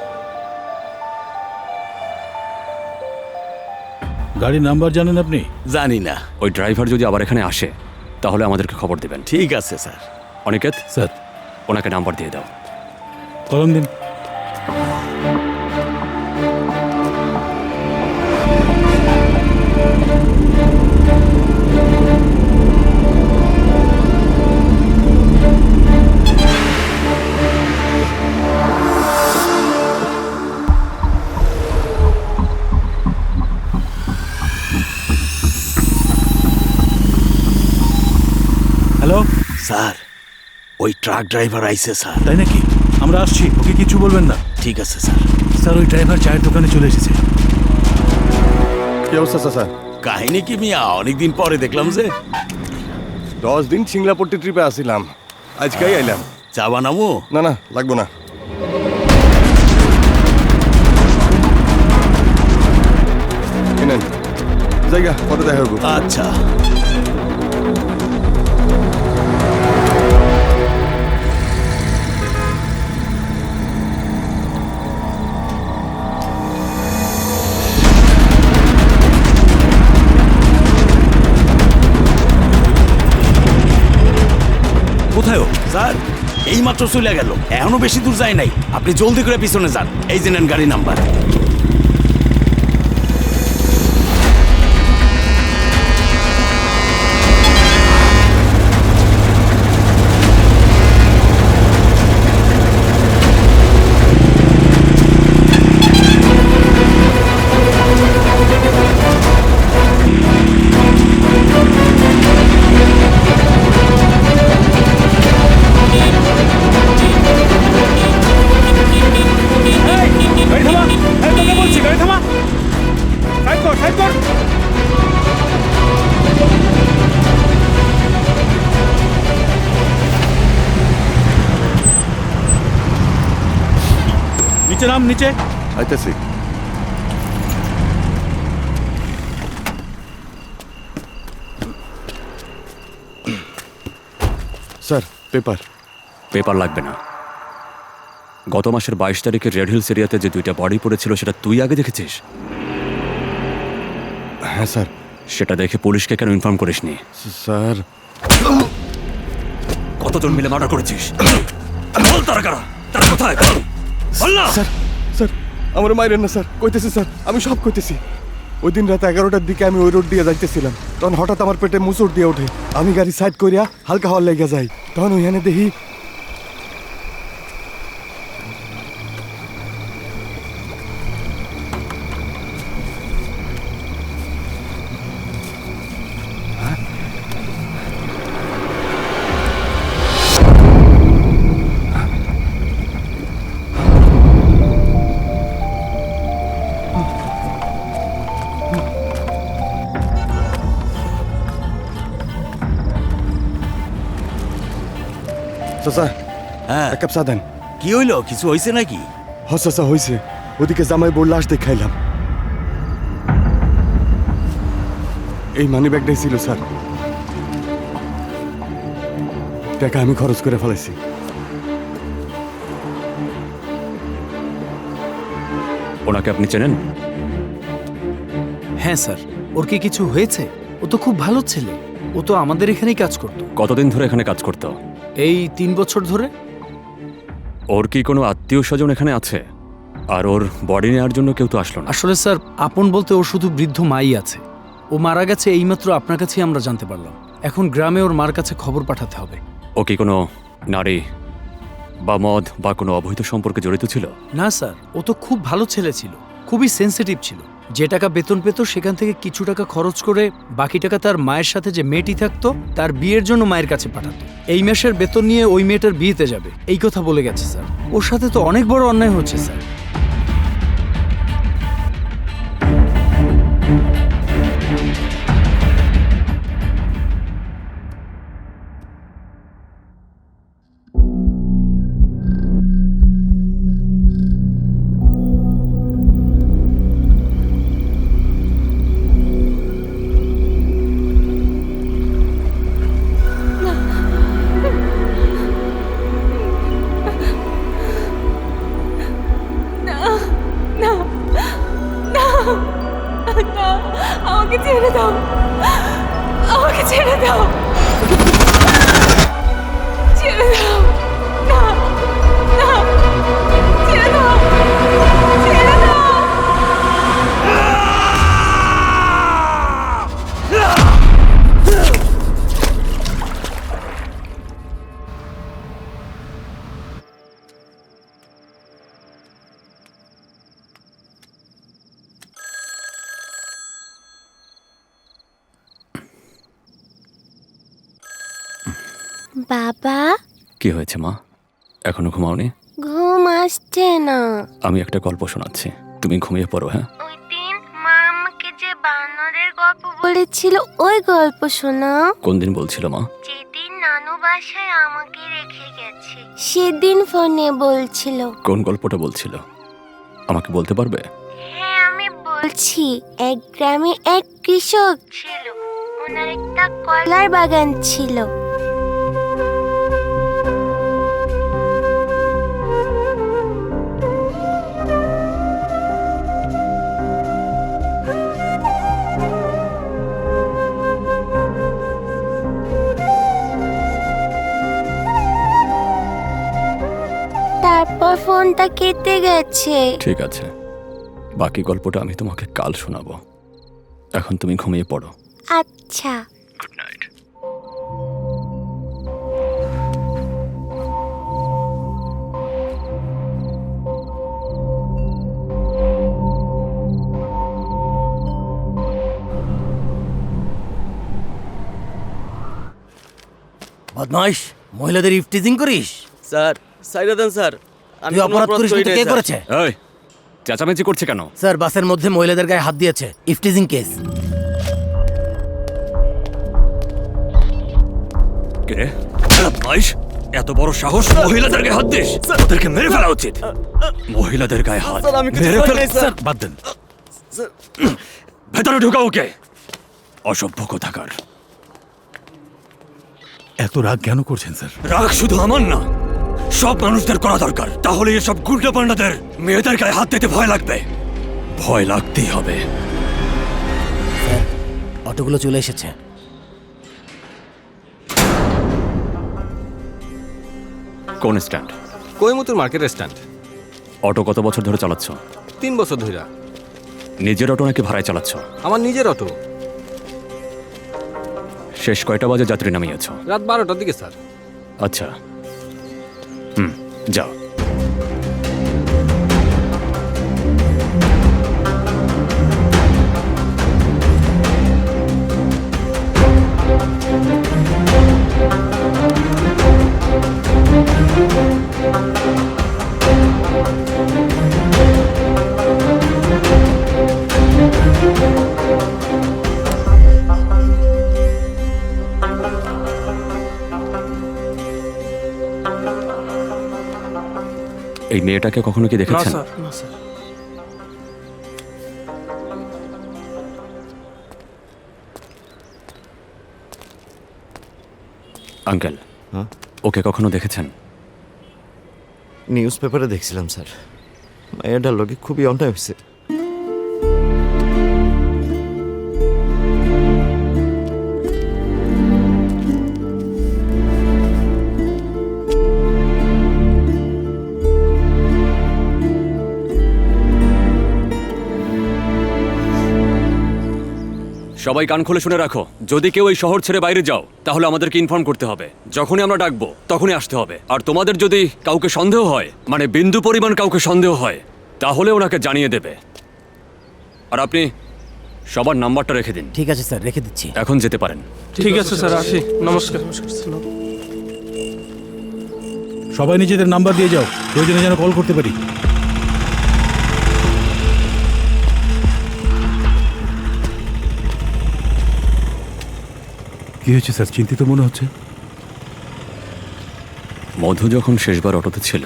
গাড়ির নাম্বার জানেন আপনি?
জানি না।
ওই ড্রাইভার যদি আবার এখানে আসে তাহলে আমাদেরকে খবর দেবেন।
ঠিক আছে স্যার।
অনিকেত
স্যার,
ওনাকে নাম্বার দিয়ে দাও।
কলম দিন। হ্যালো
স্যার, ওই ট্রাক ড্রাইভার আইছে স্যার।
তাই নাকি? আমরা আসছি, ওকে কিছু বলবেন না।
ঠিক আছে স্যার।
স্যার, ওই ড্রাইভার চায়ের দোকানে চলে এসেছে।
কি অবস্থা স্যার?
কাহিনী কি মিয়া? অনেকদিন পরে দেখলাম যে।
10 দিন সিংলাপট্টি ট্রিপে আসিলাম, আজকেই আইলাম।
চা বানাবো?
না না, লাগবো না। নেন জায়গা, পরে দেখা হবো।
আচ্ছা। কোথায় স্যার? এই মাত্র চলে গেল, এখনো বেশি দূর যায় নাই। আপনি জলদি করে পিছনে যান। এই যে নেন গাড়ি নাম্বার।
নিচে নাম, নিচে।
আইতেছি। Sir, paper.
পেপার লাগবে না। গত মাসের 22 তারিখে রেড হিলস এরিয়াতে যে 2টা বডি পড়েছিল সেটা তুই আগে দেখেছিস?
হ্যাঁ স্যার।
সেটা দেখে পুলিশকে কেন ইনফর্ম করিসনি?
স্যার,
কতজন মিলে মার্ডার করেছিস? বল তারা কারা, তারা কোথায়? বল না।
স্যার, স্যার আমার মাইরেন না স্যার, কইতেছি স্যার, আমি সব কইতেছি। ওই দিন রাত 11টার দিকে আমি ওই রোড দিয়ে যাইতেছিলাম, তখন হঠাৎ আমার পেটে মুসুর দিয়ে ওঠে। আমি গাড়ি সাইড করিয়া হালকা হওয়ার লেগে যাই, তখন ওইখানে দেখি চাচা,
হ্যাঁ,
এক কাপ চা দেন।
কি হইলো? কিছু হয়েছে নাকি?
হ চাচা, হয়েছে। ওদিকে জামাই বোর লাশ দেখাইলাম। এই মানি ব্যাগটাই ছিল স্যার, টাকা আমি খরচ করে ফেলাইছি।
ওনাকে আপনি চেনেন?
হ্যাঁ স্যার। ওর কি কিছু হয়েছে? ও তো খুব ভালো ছেলে, ও তো আমাদের এখানেই কাজ করতো।
কতদিন ধরে এখানে কাজ করতো?
এই 3 বছর ধরে।
ওর কি কোনো আত্মীয় স্বজন এখানে আছে? আর ওর বডি নেওয়ার জন্য কেউ তো আসলো না?
আসলে স্যার, আপন বলতে ওর শুধু বৃদ্ধ মাই আছে। ও মারা গেছে এইমাত্র আপনার কাছেই আমরা জানতে পারলাম। এখন গ্রামে ওর মার কাছে খবর পাঠাতে হবে।
ও কি কোনো নারী বা মদ বা কোনো অবৈধ সম্পর্কে জড়িত ছিল?
না স্যার, ও তো খুব ভালো ছেলে ছিল, খুবই সেনসিটিভ ছিল। যে টাকা বেতন পেত সেখান থেকে কিছু টাকা খরচ করে বাকি টাকা তার মায়ের সাথে যে মেয়েটি থাকতো তার বিয়ের জন্য মায়ের কাছে পাঠাতো। এই মাসের বেতন নিয়ে ওই মেয়েটার বিয়েতে যাবে এই কথা বলে গেছে স্যার। ওর সাথে তো অনেক বড় অন্যায় হচ্ছে স্যার।
আমাকে ছেড়ে দাও, আমাকে ছেড়ে দাও, ছেড়ে দাও, না না, ছেড়ে দাও, ছেড়ে দাও। বাবা,
কি হয়েছে মা? এখনো ঘুমাওনি?
ঘুম আসছে না।
আমি একটা গল্প শোনাচ্ছি, তুমি ঘুমিয়ে পড়ো। হ্যাঁ,
ওই দিন মা আমাকে যে বানরের গল্প বলেছিল ওই গল্প শোনাও।
কোন দিন বলছিল মা?
যেদিন নানু বাসায় আমাকে রেখে গেছে সেদিন ফোনে বলছিল।
কোন গল্পটা বলছিল আমাকে বলতে পারবে?
হ্যাঁ আমি বলছি। এক গ্রামে এক কৃষক ছিল, ওনার একটা কলার বাগান ছিল। তারপর ফোনটা কেটে গেছে।
ঠিক আছে, বাকি গল্পটা আমি তোমাকে কাল শোনাবো। এখন তুমি ঘুমিয়ে পড়ো।
আচ্ছা।
Good night.
বদমাইশ, মহিলাদের ইফটিজিং করিস?
স্যার সাইরা দেন স্যার, আমি
তুই
কোনো
অপরাধ করিস
করি
কে
নাই, স্যার।
করেছে?
এই চেঁচামেচি করছে কেন?
স্যার, বাসের মধ্যে মহিলাদের গায়ে হাত দিয়েছে, ইফটিজিং কেস।
কে রে? বদমাইশ, এত বড় সাহস মহিলাদের গায়ে হাত দিস? ওদেরকে মেরে ফেলা উচিত। মহিলাদের গায়ে হাত
স্যার, আমি কিছু
মেরে
করি
ফেল।
নাই, স্যার।
বাদ দেন, ভেতরে ঢুকাও ওকে। অসভ্য কোথাকার।
এত রাগ কেন করছেন স্যার?
রাগ শুধু আমার না, সব মানুষদের করা দরকার। তাহলে এসব গুন্ডা পান্ডাদের মেয়েদের গায়ে হাত দিতে ভয় লাগবে। ভয় লাগতেই হবে।
অটোগুলো চলে এসেছে।
কোন স্ট্যান্ড?
কৈমুতুর মার্কেটের স্ট্যান্ড।
অটো কত বছর ধরে চালাচ্ছ?
3 বছর ধইরা।
নিজের অটো নাকি ভাড়ায় চালাচ্ছ?
আমার নিজের অটো।
শেষ কয়টা বাজে যাত্রী নামিয়েছ?
রাত 12টার দিকে স্যার।
আচ্ছা, যাও। এই মেয়েটাকে কখনো কি দেখেছেন?
না স্যার।
আঙ্কেল, ওকে কখনো দেখেছেন?
নিউজ পেপারে দেখছিলাম স্যার, মেয়েটার লোকে খুবই অন্যায় হয়েছে।
সবাই কান খুলে শুনে রাখো, যদি কেউ এই শহর ছেড়ে বাইরে যাও তাহলে আমাদেরকে ইনফর্ম করতে হবে। যখনই আমরা ডাকবো তখনই আসতে হবে। আর তোমাদের যদি কাউকে সন্দেহ হয়, মানে বিন্দু পরিমাণ কাউকে সন্দেহ হয়, তাহলে ওনাকে জানিয়ে দেবে। আর আপনি সবার নাম্বারটা রেখে দিন।
ঠিক আছে স্যার, রেখে দিচ্ছি।
এখন যেতে পারেন।
ঠিক আছে স্যার, আসি। নমস্কার।
সবাই নিজেদের নাম্বার দিয়ে যাও, প্রয়োজনে যেন কল করতে পারি। কি হয়েছে স্যার, চিন্তিত মনে হচ্ছে?
মধু যখন শেষবার অটোতে ছিল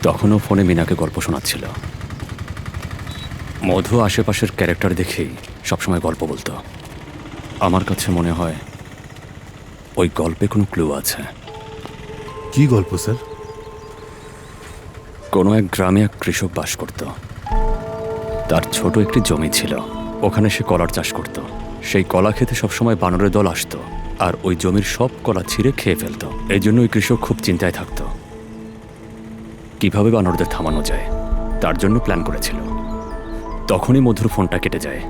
তখনও ফোনে মিনাকে গল্প শোনাচ্ছিল। মধু আশেপাশের ক্যারেক্টার দেখেই সবসময় গল্প বলতো। আমার কাছে মনে হয় ওই গল্পে কোনো ক্লু আছে।
কি গল্প স্যার?
কোনো এক গ্রামে এক কৃষক বাস করত। তার ছোট একটি জমি ছিল, ওখানে সে কলার চাষ করত। সেই কলা খেতে সবসময় বানরের দল আসতো আর ওই জমির সব কলা ছিঁড়ে খেয়ে ফেলত। এই জন্য ওই কৃষক খুব চিন্তায় থাকত কিভাবে বানরদের থামানো যায়, তার জন্য প্ল্যান করেছিল। তখনই মধুর ফোনটা কেটে যায়।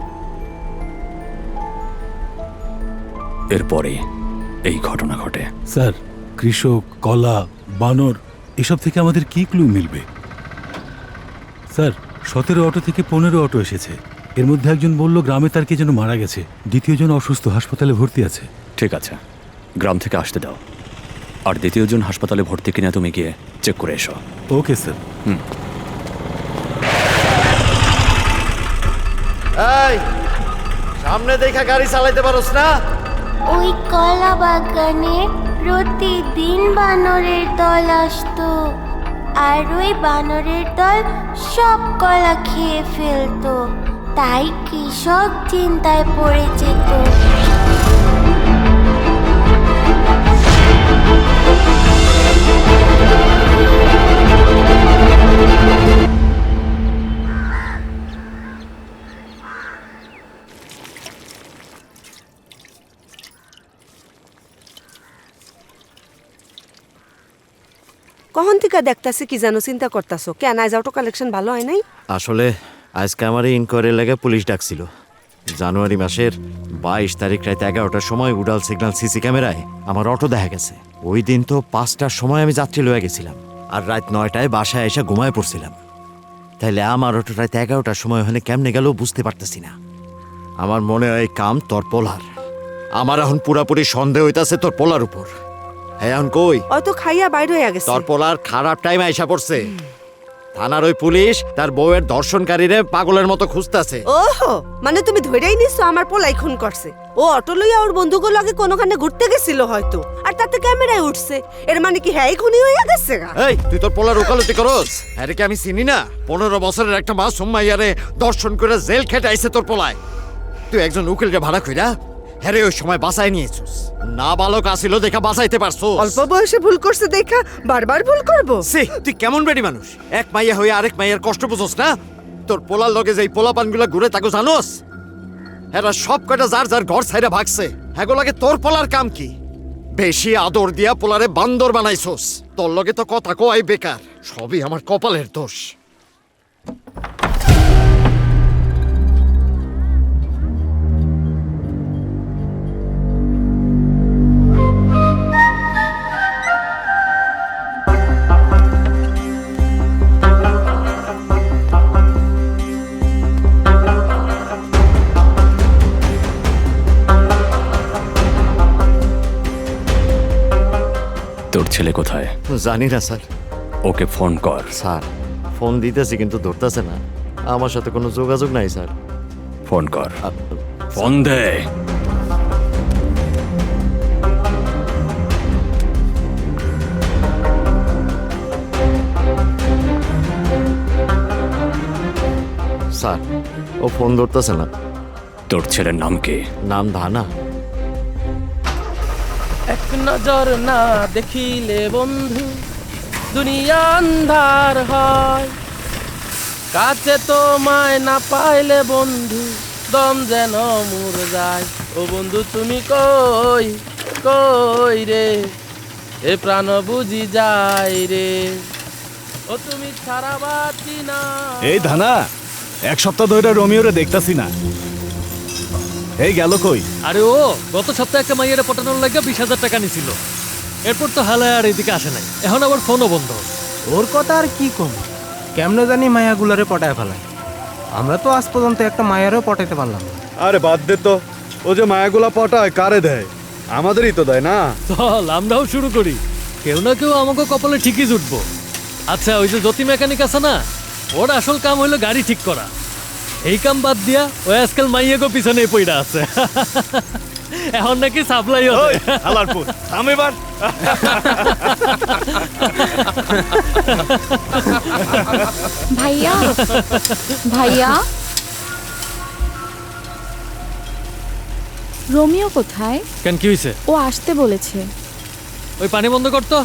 এরপরে এই ঘটনা ঘটে।
স্যার, কৃষক, কলা, বানর এসব থেকে আমাদের কি ক্লু মিলবে? স্যার, 17 অটো থেকে 15 অটো এসেছে। এর মধ্যে একজন বলল গ্রামে তার কে যেন মারা গেছে, দ্বিতীয়জন অসুস্থ, হাসপাতালে ভর্তি আছে।
ঠিক আছে, গ্রাম থেকে আসতে দাও। আর দ্বিতীয়জন হাসপাতালে ভর্তি কিনা তুমি গিয়ে চেক করে এসো।
Okay sir.
এই, সামনে দেখা গাড়ি চালাইতে পারোস না?
ওই কলা বাগানে প্রতিদিন বানরের দল আসতো, আর ওই বানরের দল সব কলা খেয়ে ফেলতো। তাই কৃষক চিন্তায় পড়ে যেত।
কখন থেকে দেখতাছি কি জানো চিন্তা করতাছো? কেন আজ অটো কালেকশন ভালো হয় নাই?
আসলে আজকে আমার ইনকোয়ারি লেগে পুলিশ ডাকছিল। জানুয়ারি মাসের 22 তারিখ রাত 11টার সময় উডাল সিগন্যাল সিসি ক্যামেরায় আমার অটো দেখা গেছে। ওই দিন তো 5টার সময় আমি যাত্রী লয়ে গেছিলাম, আর রাত 9টায় বাসায় এসে ঘুমায় পড়ছিলাম। তাইলে আমার অটো রাত 11টার সময় ওখানে কেমনে গেল বুঝতে পারতেছি না। আমার মনে হয় কাম তোর পোলার। আমার এখন পুরাপুরি সন্দেহ হইতাছে তোর পোলার উপর। হ্যাঁ, এখন কই?
অত খাইয়া বাইরে হয়ে গেছে।
তোর পোলার খারাপ টাইম আইসা পড়ছে। থানার ওই পুলিশ তার বউয়ের ধর্ষণকারীরে পাগলের মতো খুঁজতেছে।
ওহো, মানে তুমি ধরেই নিছো আমার পোলাই খুন করছে। ও অটো লইয়া ওর বন্ধুগুলো লগে কোনোখানে ঘুরতে গেছিল হয়তো, আর তাতে ক্যামেরায় উঠছে। এর মানে কি হ্যাঁ খুনি হইয়া গেছে?
এই, তুই তোর পোলার ওকালতি করস? আরে কি আমি চিনি না? 15 বছরের একটা মাসুম মাইয়ারে দর্শন করে জেল খেটে আইছে তোর পোলায়। তুই একজন উকিলকে ভাড়া কইরা হ্যারে ওই সময় বাঁচাই নিয়েছিস। না বালক আসিল দেখা বাঁচাইতে পারছো।
অল্প বয়সে ভুল করছে দেখা বারবার ভুল করবো?
তুই কেমন বেডি মানুষ? এক মাইয়া হয়ে আরেক মাইয়ার কষ্ট বুঝোস না? তোর পোলার লগে যে পোলাপানগুলা ঘুরে তাকে জানোস? এরা সব কয়টা যার যার ঘর ছাইরা ভাগছে। হ্যাগোলাগে তোর পোলার কাম কি? বেশি আদর দিয়া পোলারে বান্দর বানাইছস। তোর লগে তো কথা কই বেকার। সবই আমার কপালের দোষ।
তোর ছেলে কোথায়?
জানি না স্যার।
ওকে ফোন কর।
স্যার, ফোন দিতেছি কিন্তু ধরতেছে না। আমার সাথে কোনো যোগাযোগ নাই স্যার।
ফোন কর। ফোন দে।
স্যার, ও ফোন ধরতেছে না।
তোর ছেলের নাম কি?
নাম ধানা।
এক নজর না দেখিলে বন্ধু দুনিয়া আন্ধার হয়, কাছে তোমায় না পাইলে বন্ধু দম যেন মুর যায়। ও বন্ধু তুমি কই কই রে, এ প্রাণ বুঝি যায় রে, ও তুমি ছাড়া বাঁচি না।
এই ধানা, 1 সপ্তাহ ধরে রোমিওরে দেখতাছি না।
এই গেল কই?
আরে ও গত সপ্তাহে একটা মাইয়ারে পটানোর লাগে 20,000 টাকা নিছিল। এরপর তো হালায় আর এদিকে আসে নাই, এখন আবার ফোনও বন্ধ।
ওর কথা আর কি কম, কেমনে জানি মায়াগুলারে পটায় ফেলায়। আমরা তো আজ পর্যন্ত একটা মায়ারও পটাইতে পারলাম না।
আরে বাদ দে তো, ও যে মায়াগুলা পটায় কারে দেয়? আমাদেরই তো দেয় না।
চল আমরাও শুরু করি, কেউ না কেউ আমাকে কপালে ঠিকই জুটবো। আচ্ছা ওই যে জ্যোতি মেকানিক আছে না, ওর আসল কাম হইলো গাড়ি ঠিক করা। এই কাম বাদ দিয়া ও আজকাল মাইয়াগো পিছনে পইড়া আছে। এখন নাকি সাপ্লাই হচ্ছে।
হালারপুর আমি এবার
ভাইয়া ভাইয়া রোমিও কোথায়?
কেন কি হইছে?
ও আসতে বলেছে।
ওই পানি বন্ধ করতো,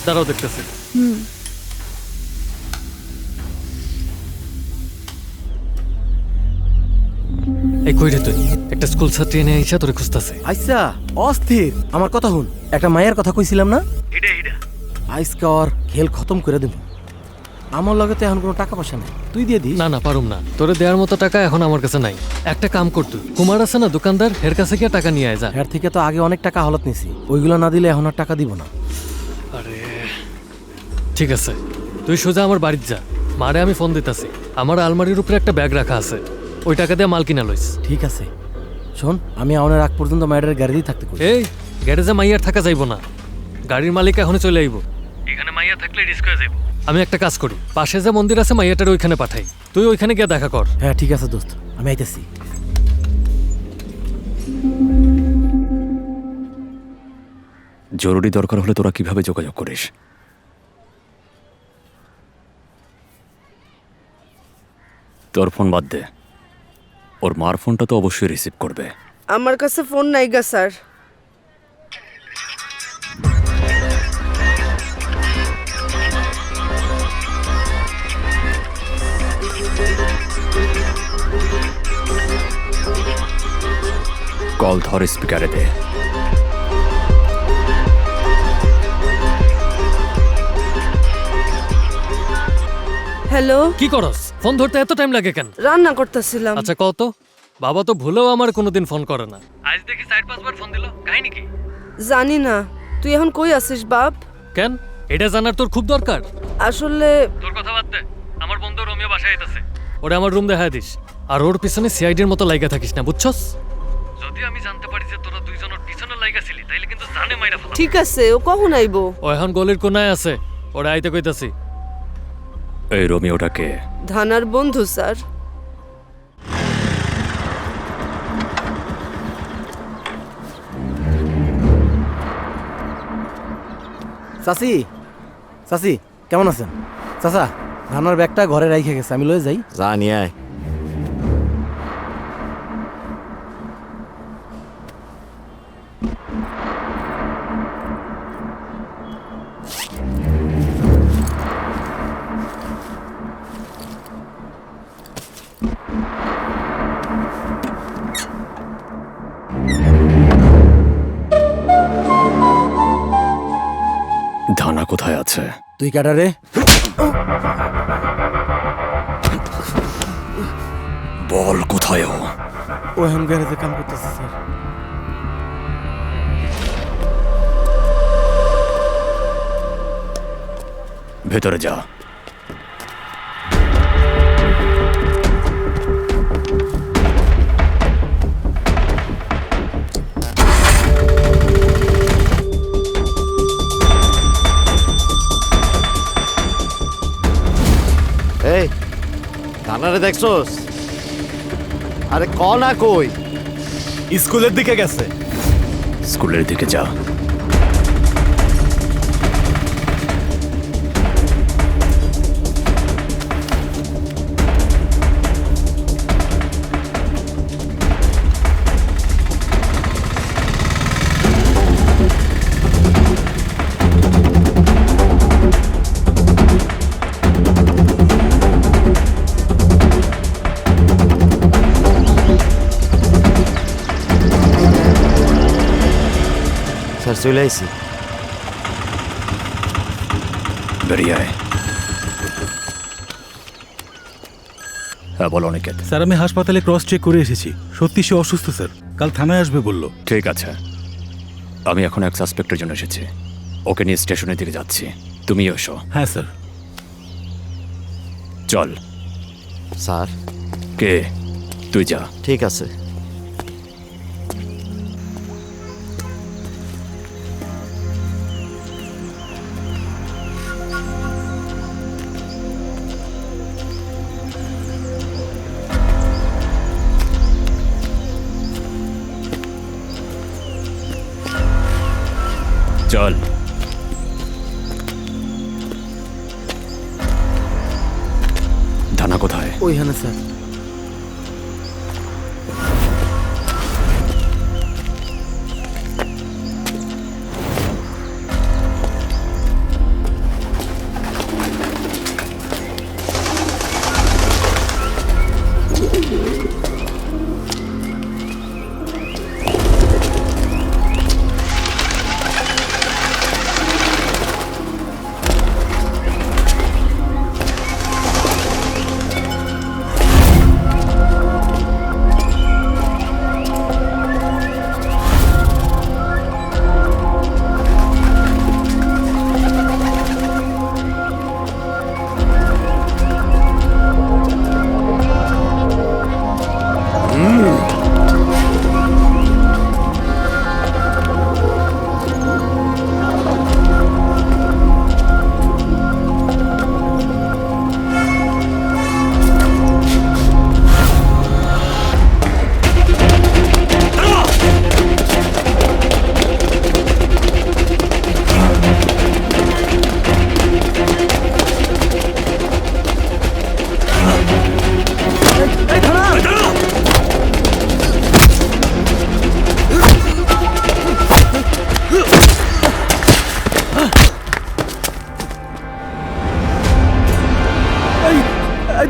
দাঁড়াও দেখতেছি। এই কই রে তুই? একটা স্কুল ছাত্রী এনে আইসা তোরে খুঁজতাছে।
আচ্ছা অস্থির, আমার কথা শুন। একটা মায়ের কথা কইছিলাম না, আজকে ওর খেল খতম করে দেব। আমার লগে তো এখন কোনো টাকা পয়সা নাই, তুই দিয়ে দিস।
না না পারুম না, তোরে দেওয়ার মতো টাকা এখন আমার কাছে নাই। একটা কাম কর তুই, কুমার আছে না দোকানদার, এর কাছে গিয়ে টাকা নিয়ে আয় যা।
এর থেকে তো আগে অনেক টাকা হলত নিছি, ওইগুলো না দিলে এখন আর টাকা দিব না।
আরে ঠিক আছে, তুই সোজা আমার বাড়িতে যা, মারে আমি ফোন দিতাছি। আমার আলমারির উপরে একটা ব্যাগ রাখা আছে, ওই টাকা দিয়ে মাল কিনা লইস।
ঠিক আছে শোন, আমি আওনের আগ পর্যন্ত মায়ের গাড়িতেই থাকতে করি।
এই গ্যারেজে মাইয়ার থাকা যাইব না, গাড়ির মালিক এখনই চলে আইব। এখানে মাইয়া থাকলে রিস্ক হয়ে যাইব। আমি একটা কাজ করি, পাশে যে মন্দির আছে মাইয়াটার ওইখানে পাঠাই, তুই ওইখানে গিয়ে দেখা কর।
হ্যাঁ ঠিক আছে দোস্ত, আমি আইতেছি।
জরুরি দরকার হলে তোরা কিভাবে যোগাযোগ করিস? তোর ফোন বাদ দে, ওর মার ফোনটা তো অবশ্যই রিসিভ করবে।
আমার কাছে ফোন নাই গা স্যার।
কল ধর, স্পিকারে দে।
হ্যালো,
কি করস? ফোন ধরতে এত টাইম লাগে কেন?
রান্না করতেছিলাম।
আচ্ছা কত, বাবা তো ভুলেও আমার কোনোদিন ফোন করে না, আজ দেখি 4-5 বার ফোন দিল, কাহিনী কি?
জানি না, তুই এখন কই আছিস বাপ?
কেন, এটা জানার তোর খুব দরকার?
আসলে
তোর কথা বাদ দে, আমার বন্ধু রোমিও বাসায় আইতাছে, ওরে আমার রুম দেখায় দিস। আর ওর পিছনে সিআইডির মতো লাইগা থাকিস না, বুঝছস? যদি আমি জানতে পারি যে তোরা দুইজন ওর পিছনে লাইগা ছিলি, তাইলে কিন্তু জানে মাইরা ফেলা।
ঠিক আছে, ও কখন আইবো?
ও এখন গলির কোনায় আছে, ওরা আইতে কইতাছি।
এই রোমিওটাকে?
ধানার বন্ধু স্যার।
চাচি, চাচি কেমন আছেন? চাচা, ধানার ব্যাগটা ঘরে রাইখে গেছে, আমি লয়ে যাই।
যা নিয়ে আয়।
ধানা কোথায় আছে?
তুই কাটা রে?
বল কোথায় ও?
ও এখন গ্যারেজে কাম করতেছে স্যার।
ভেতরে যা।
এই ধানারে দেখছস? আরে ক না কই?
স্কুলের দিকে গেছে।
স্কুলের দিকে যা।
স্যার চলে আইছি।
বেরিয়ে আয়। হ্যাঁ বলো অনিকেত।
স্যার আমি হাসপাতালে ক্রস চেক করে এসেছি, সত্যি সে অসুস্থ স্যার, কাল থানায় আসবে বলল।
ঠিক আছে, আমি এখন এক সাসপেক্টের জন্য এসেছি, ওকে নিয়ে স্টেশনের দিকে যাচ্ছি, তুমি এসো।
হ্যাঁ স্যার।
চল।
স্যার।
কে? তুই যা।
ঠিক আছে।
চল। ধানা কোথায়?
ওইখানে স্যার।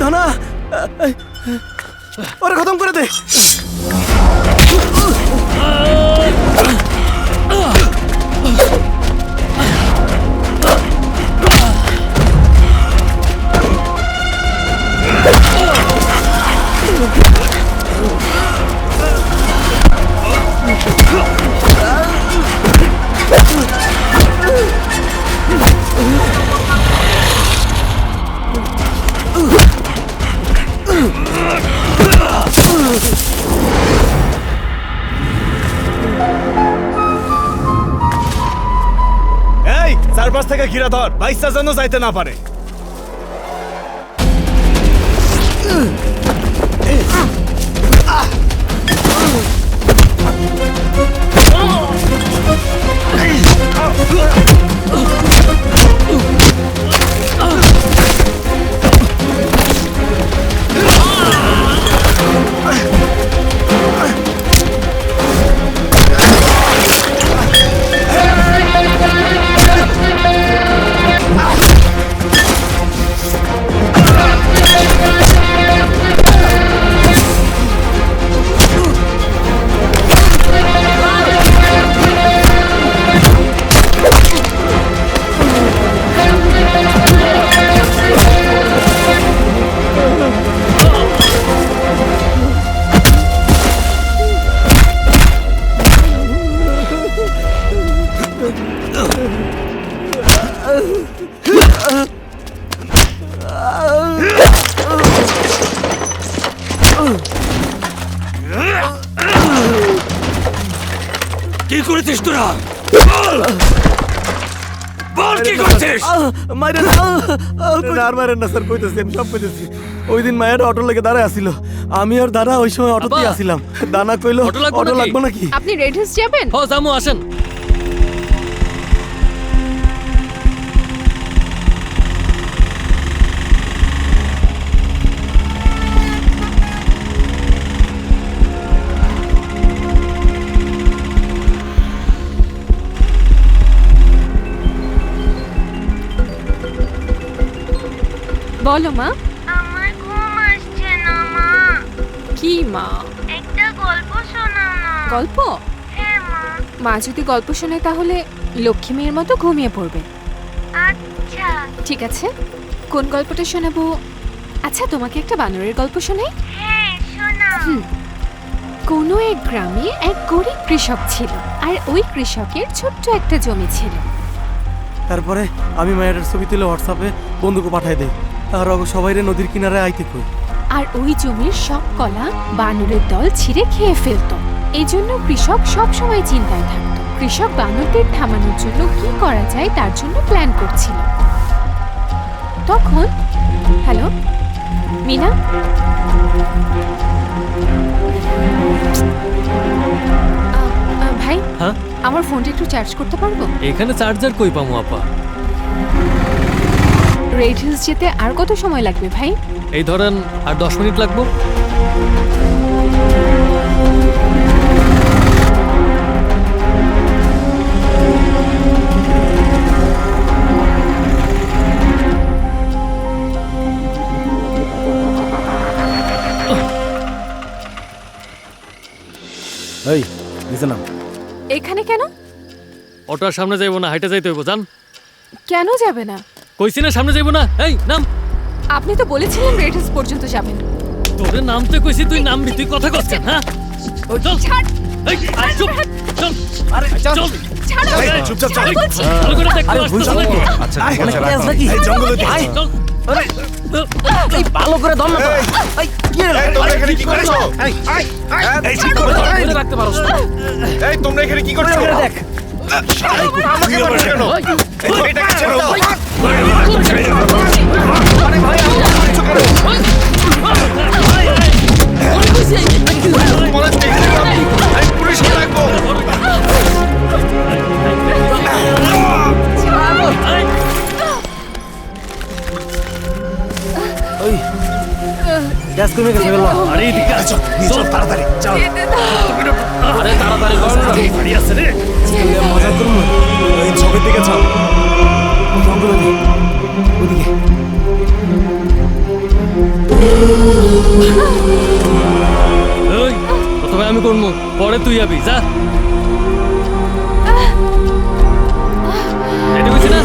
ধনা, ওরে খতম করে দে।
এই চারপাশ থেকে ঘিরা ধর, বাইশটা যেন যাইতে না পারে।
কি করেছিস তোরা? বল বল কি করেছিস?
মাইরেন আর মাইরেন না স্যার, কইতেছি আমি সব কইতেছি। ওই দিন মায়ের অটো লেগে দাঁড়ায় আসিল, আমি আর দাঁড়া ওই সময় অটোতেই আসিলাম। দানা কইলো অটো লাগবে নাকি?
আপনি রেড হিলস যাবেন?
হ জামু, আসেন।
বলো মা।
আমার ঘুম আসছে না মা।
কি মা?
একটা গল্প শোনাও না।
গল্প?
হ্যাঁ মা।
মা যদি গল্প শোনে তাহলে লক্ষ্মী মেয়ের মতো ঘুমিয়ে পড়বে।
আচ্ছা
ঠিক আছে, কোন গল্পটা শোনাবো আচ্ছা তোমাকে একটা বানরের গল্প শোনাই।
হ্যাঁ শোনাও।
কোনো এক গ্রামে এক গরিব কৃষক ছিল, আর ওই কৃষকের ছোট্ট একটা জমি ছিল।
তারপরে আমি মায়ের ছবি তুলে হোয়াটসঅ্যাপে বন্ধুকে পাঠাই দেই, আর সবাইরে নদীর কিনারে আইতে কই।
আর ওই জমির সব কলা বানরের দল ছিঁড়ে খেয়ে ফেলতো। এই জন্য কৃষক সব সময় চিন্তায় থাকতো। কৃষক বানরদের থামানোর জন্য কি করা যায় তার জন্য প্ল্যান করছিল। তখন হ্যালো মিনা, ভাই
হ্যাঁ
আমার ফোনটা একটু চার্জ করতে পারবো?
এখানে চার্জার কই পামু আপা?
রেড হিলস যেতে আর কত সময় লাগবে ভাই?
এই ধরেন আর 10 মিনিট লাগবো।
এই নিচে নাম।
এখানে কেন?
অটোর সামনে যাইবো না, হাইটে যাইতে হইব। জান
কেন যাবে না?
কইছি না সামনে যাইবো না। এই নাম।
আপনি তো বলেছিলেন রেড হিলস পর্যন্ত যাবেন।
তোরে নামতে কইছি, তুই নামবি। তুই কথা কইছ কেন? হ্যাঁ ওই চল।
ছাড়।
এই আয় চুপ চল।
আরে
চল
ছাড়ো।
এই চুপচাপ চল। ভালো করে দেখ।
আরে ভুল নাকি?
আচ্ছা
অনেক তেজ নাকি?
এই জঙ্গলে
আয়।
চল।
আরে এই ভালো করে ধর না। এই কি রে?
তোমরা এখানে কি করছো? এই ঠিক করে ধর।
ধরে রাখতে পারোস না।
এই তোমরা এখানে কি করছো?
দেখ
আমাকে মারছো কেন? এটাকে ছেড়ে দাও।
আরে ভাই আমাকে মারছো কেন?
আমি পুলিশকে ডাকবো।
ওই গ্যাস কমে গেছে বললো।
আরে এদিকে আছো, চল তাড়াতাড়ি চল।
আরে তাড়াতাড়ি কর না,
গাড়ি আছে রে।
মজা করব।
এই ছবির দিকে চল।
জঙ্গলে নেই ওদিকে।
ওই প্রথমে আমি করবো, পরে তুই যাবি। যা এটা বুঝছি না।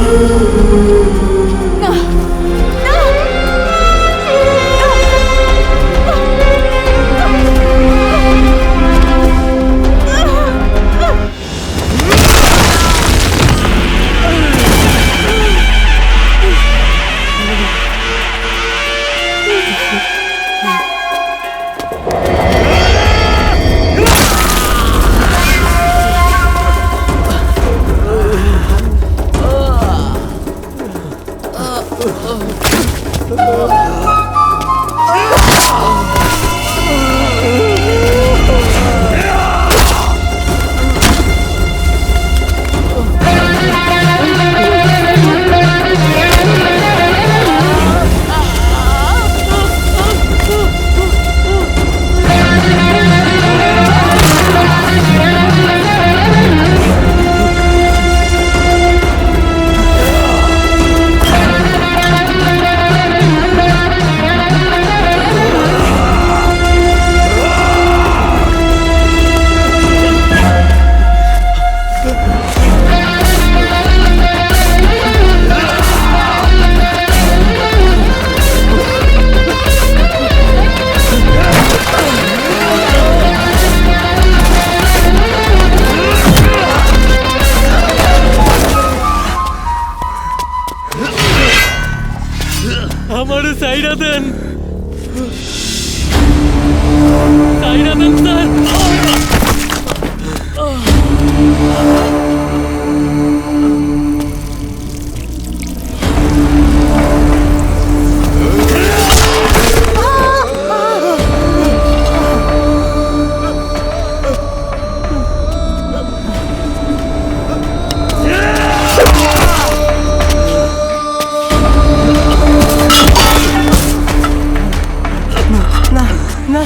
আমার সাইরা দেন, সাইরা দেন স্যার।
না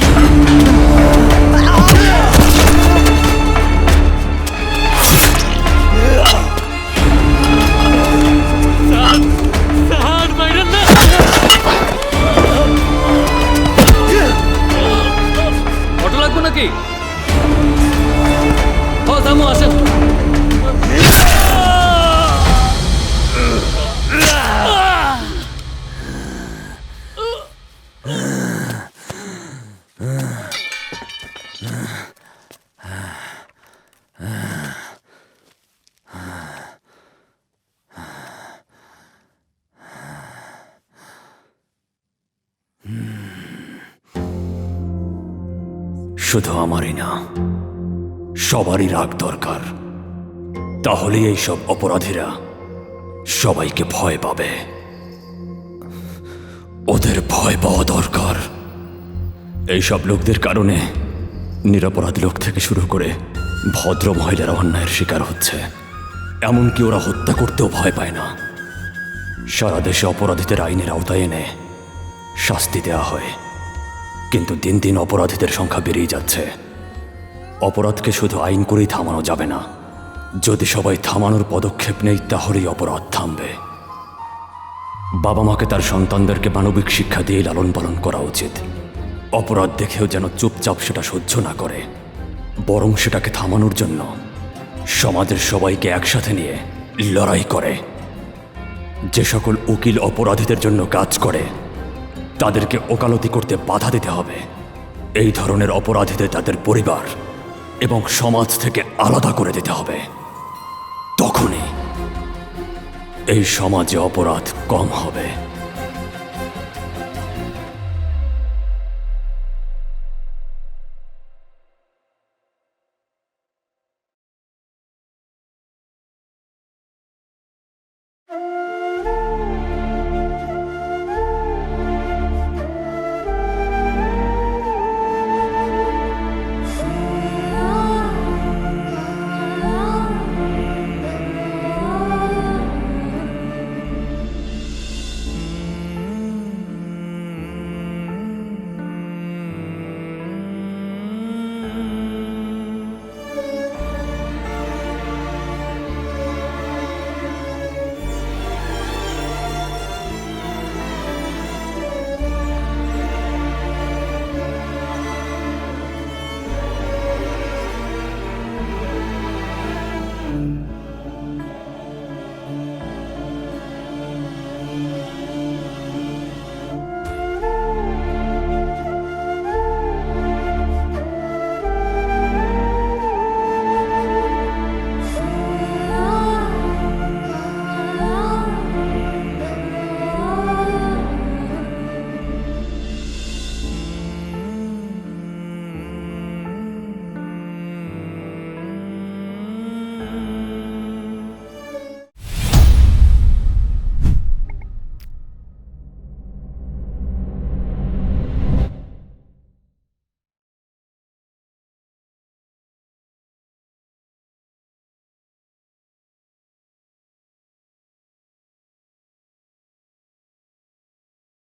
শুধু আমারই না, সবারই রাগ দরকার। তাহলেই এই সব অপরাধীরা সবাইকে ভয় পাবে। ওদের ভয় পাওয়া দরকার। এইসব লোকদের কারণে নিরপরাধ লোক থেকে শুরু করে ভদ্র মহিলারা অন্যায়ের শিকার হচ্ছে। এমনকি ওরা হত্যা করতেও ভয় পায় না। সারা দেশে অপরাধীদের আইনের আওতায় এনে শাস্তি দেওয়া হয়, কিন্তু দিন দিন অপরাধীদের সংখ্যা বেড়েই যাচ্ছে। অপরাধকে শুধু আইন করেই থামানো যাবে না। যদি সবাই থামানোর পদক্ষেপ নেই তাহলেই অপরাধ থামবে। বাবা মাকে তার সন্তানদেরকে মানবিক শিক্ষা দিয়ে লালন পালন করা উচিত। অপরাধ দেখেও যেন চুপচাপ সেটা সহ্য না করে, বরং সেটাকে থামানোর জন্য সমাজের সবাইকে একসাথে নিয়ে লড়াই করে। যে সকল উকিল অপরাধীদের জন্য কাজ করে তাদেরকে ওকালতি করতে বাধা দিতে হবে। এই ধরনের অপরাধীদের তাদের পরিবার এবং সমাজ থেকে আলাদা করে দিতে হবে। তখনই এই সমাজে অপরাধ কম হবে।